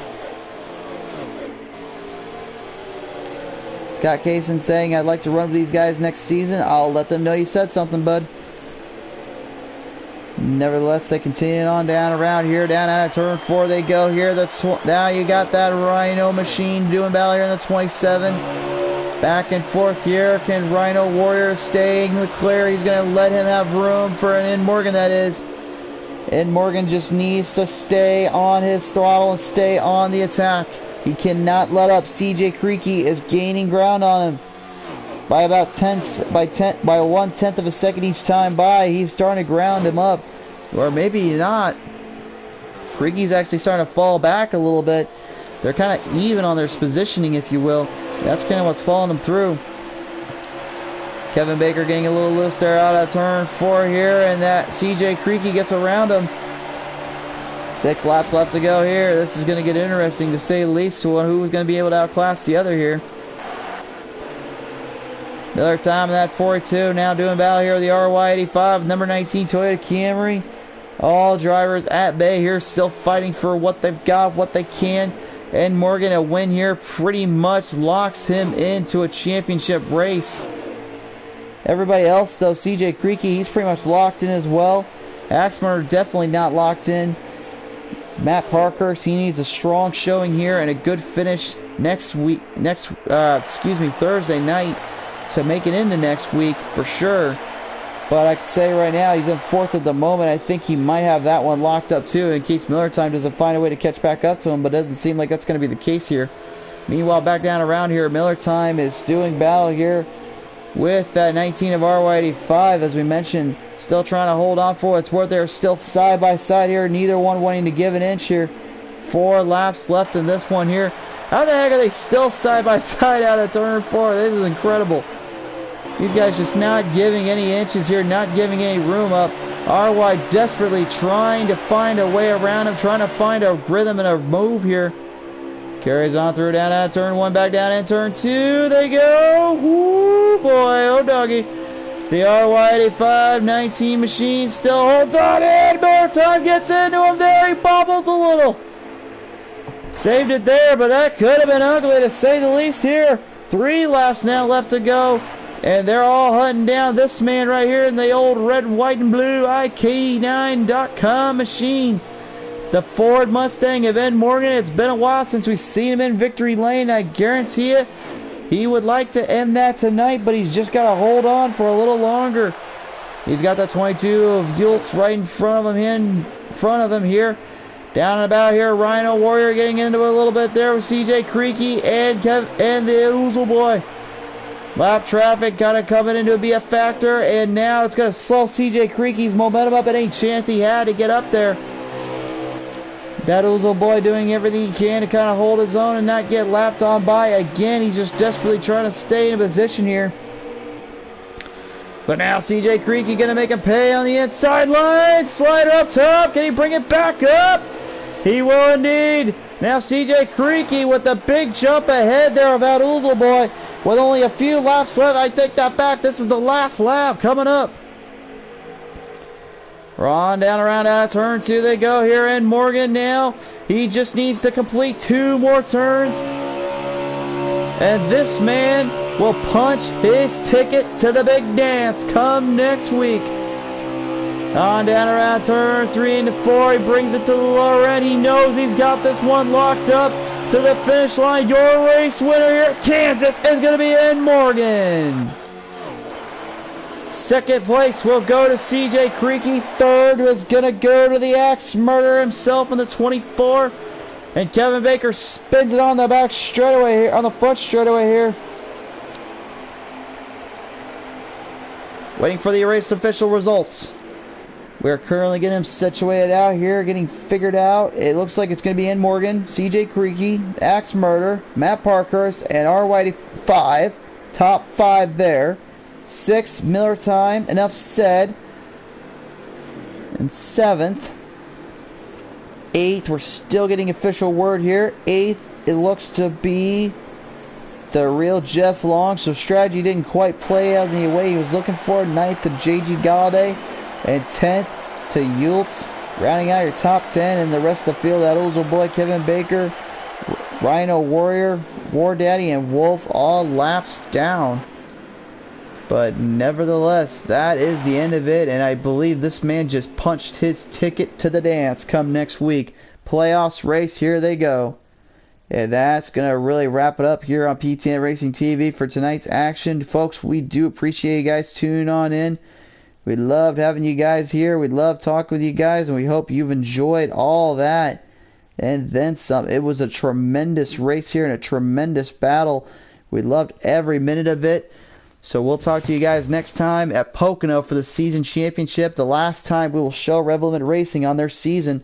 Scott Kaysen saying, I'd like to run with these guys next season. I'll let them know you said something, bud. Nevertheless, they continue on down around here, down out of turn 4 they go here. Now you got that Rhino machine doing battle here in the 27. Back and forth here. Can Rhino Warrior stay in the clear? He's going to let him have room for an In Morgan, that is. In Morgan just needs to stay on his throttle and stay on the attack. He cannot let up. CJ Creaky is gaining ground on him by about 1/10 of a second each time by. He's starting to ground him up, or maybe not. Creaky's actually starting to fall back a little bit. They're kind of even on their positioning, if you will. That's kind of what's falling them through. Kevin Baker getting a little loose there out of turn 4 here, and that CJ Creaky gets around him. 6 laps left to go here. This is going to get interesting, to say the least, to who's going to be able to outclass the other here. Miller time in that 42. Now doing battle here with the RY85, number 19 Toyota Camry. All drivers at bay here, still fighting for what they've got, what they can. And Morgan, a win here pretty much locks him into a championship race. Everybody else, though, CJ Creaky, he's pretty much locked in as well. Axmer definitely not locked in. Matt Parkhurst, he needs a strong showing here and a good finish Thursday night to make it into next week for sure. But I can say right now he's in 4th at the moment. I think he might have that one locked up too in case Miller Time doesn't find a way to catch back up to him, but it doesn't seem like that's going to be the case here. Meanwhile, back down around here, Miller Time is doing battle here with that 19 of RY85, as we mentioned, still trying to hold on for what's worth. They're still side by side here, neither one wanting to give an inch here. 4 laps left in this one here. How the heck are they still side by side out of turn 4? This is incredible. These guys just not giving any inches here, not giving any room up. RY desperately trying to find a way around him, trying to find a rhythm and a move here. Carries on through down out of turn 1, back down in turn 2. They go. Woo boy, oh doggy. The RY85 19 machine still holds on in. Miller Time gets into him there. He bobbles a little. Saved it there, but that could have been ugly to say the least here. 3 laps now left to go. And they're all hunting down this man right here in the old red, white, and blue IK9.com machine. The Ford Mustang of Ed Morgan. It's been a while since we've seen him in victory lane. I guarantee it. He would like to end that tonight, but he's just got to hold on for a little longer. He's got the 22 of Yultz right in front of him here. Down and about here, Rhino Warrior getting into it a little bit there with CJ Creaky and the Oozle Boy. Lap traffic kind of coming into be a factor, and now it's going to slow CJ Creaky's momentum up at any chance he had to get up there. That Oozle Boy doing everything he can to kind of hold his own and not get lapped on by. Again, he's just desperately trying to stay in a position here. But now CJ Creaky going to make him pay on the inside line. Slider up top. Can he bring it back up? He will indeed. Now CJ Creaky with the big jump ahead there of that Oozle Boy. With only a few laps left. I take that back. This is the last lap coming up. On down around out of turn 2 they go here, and Morgan now, he just needs to complete 2 more turns. And this man will punch his ticket to the big dance come next week. On down around turn 3 and 4, he brings it to the lower end. He knows he's got this one locked up to the finish line. Your race winner here at Kansas is going to be Ed Morgan. Second place will go to CJ Creaky. Third was going to go to the Axe Murderer himself in the 24. And Kevin Baker spins it on the back straightaway here, on the front straightaway here. Waiting for the race official results. We're currently getting him situated out here, getting figured out. It looks like it's going to be Ed Morgan, CJ Creaky, Axe Murder, Matt Parkhurst, and R. Whitey 5. Top 5 there. 6, Miller Time, enough said. And 7th. 8th, we're still getting official word here. 8th, it looks to be the real Jeff Long. So strategy didn't quite play out in the way he was looking for. 9th to JG Galladay. And 10th to Yultz. Rounding out your top 10 and the rest of the field. That Oozle boy, Kevin Baker, Rhino Warrior, War Daddy, and Wolf all laps down. But nevertheless, that is the end of it, and I believe this man just punched his ticket to the dance come next week. Playoffs race, here they go. And that's going to really wrap it up here on PTN Racing TV for tonight's action. Folks, we do appreciate you guys tuning on in. We loved having you guys here. We love talking with you guys, and we hope you've enjoyed all that and then some. It was a tremendous race here and a tremendous battle. We loved every minute of it. So we'll talk to you guys next time at Pocono for the season championship. The last time we will show Rev Limit Racing on their season.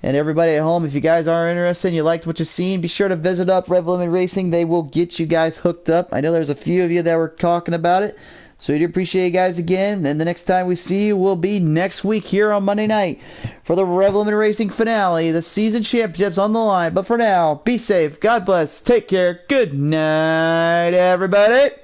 And everybody at home, if you guys are interested and you liked what you've seen, be sure to visit up Rev Limit Racing. They will get you guys hooked up. I know there's a few of you that were talking about it. So we do appreciate you guys again. And the next time we see you will be next week here on Monday night for the Rev Limit Racing finale. The season championships on the line. But for now, be safe. God bless. Take care. Good night, everybody.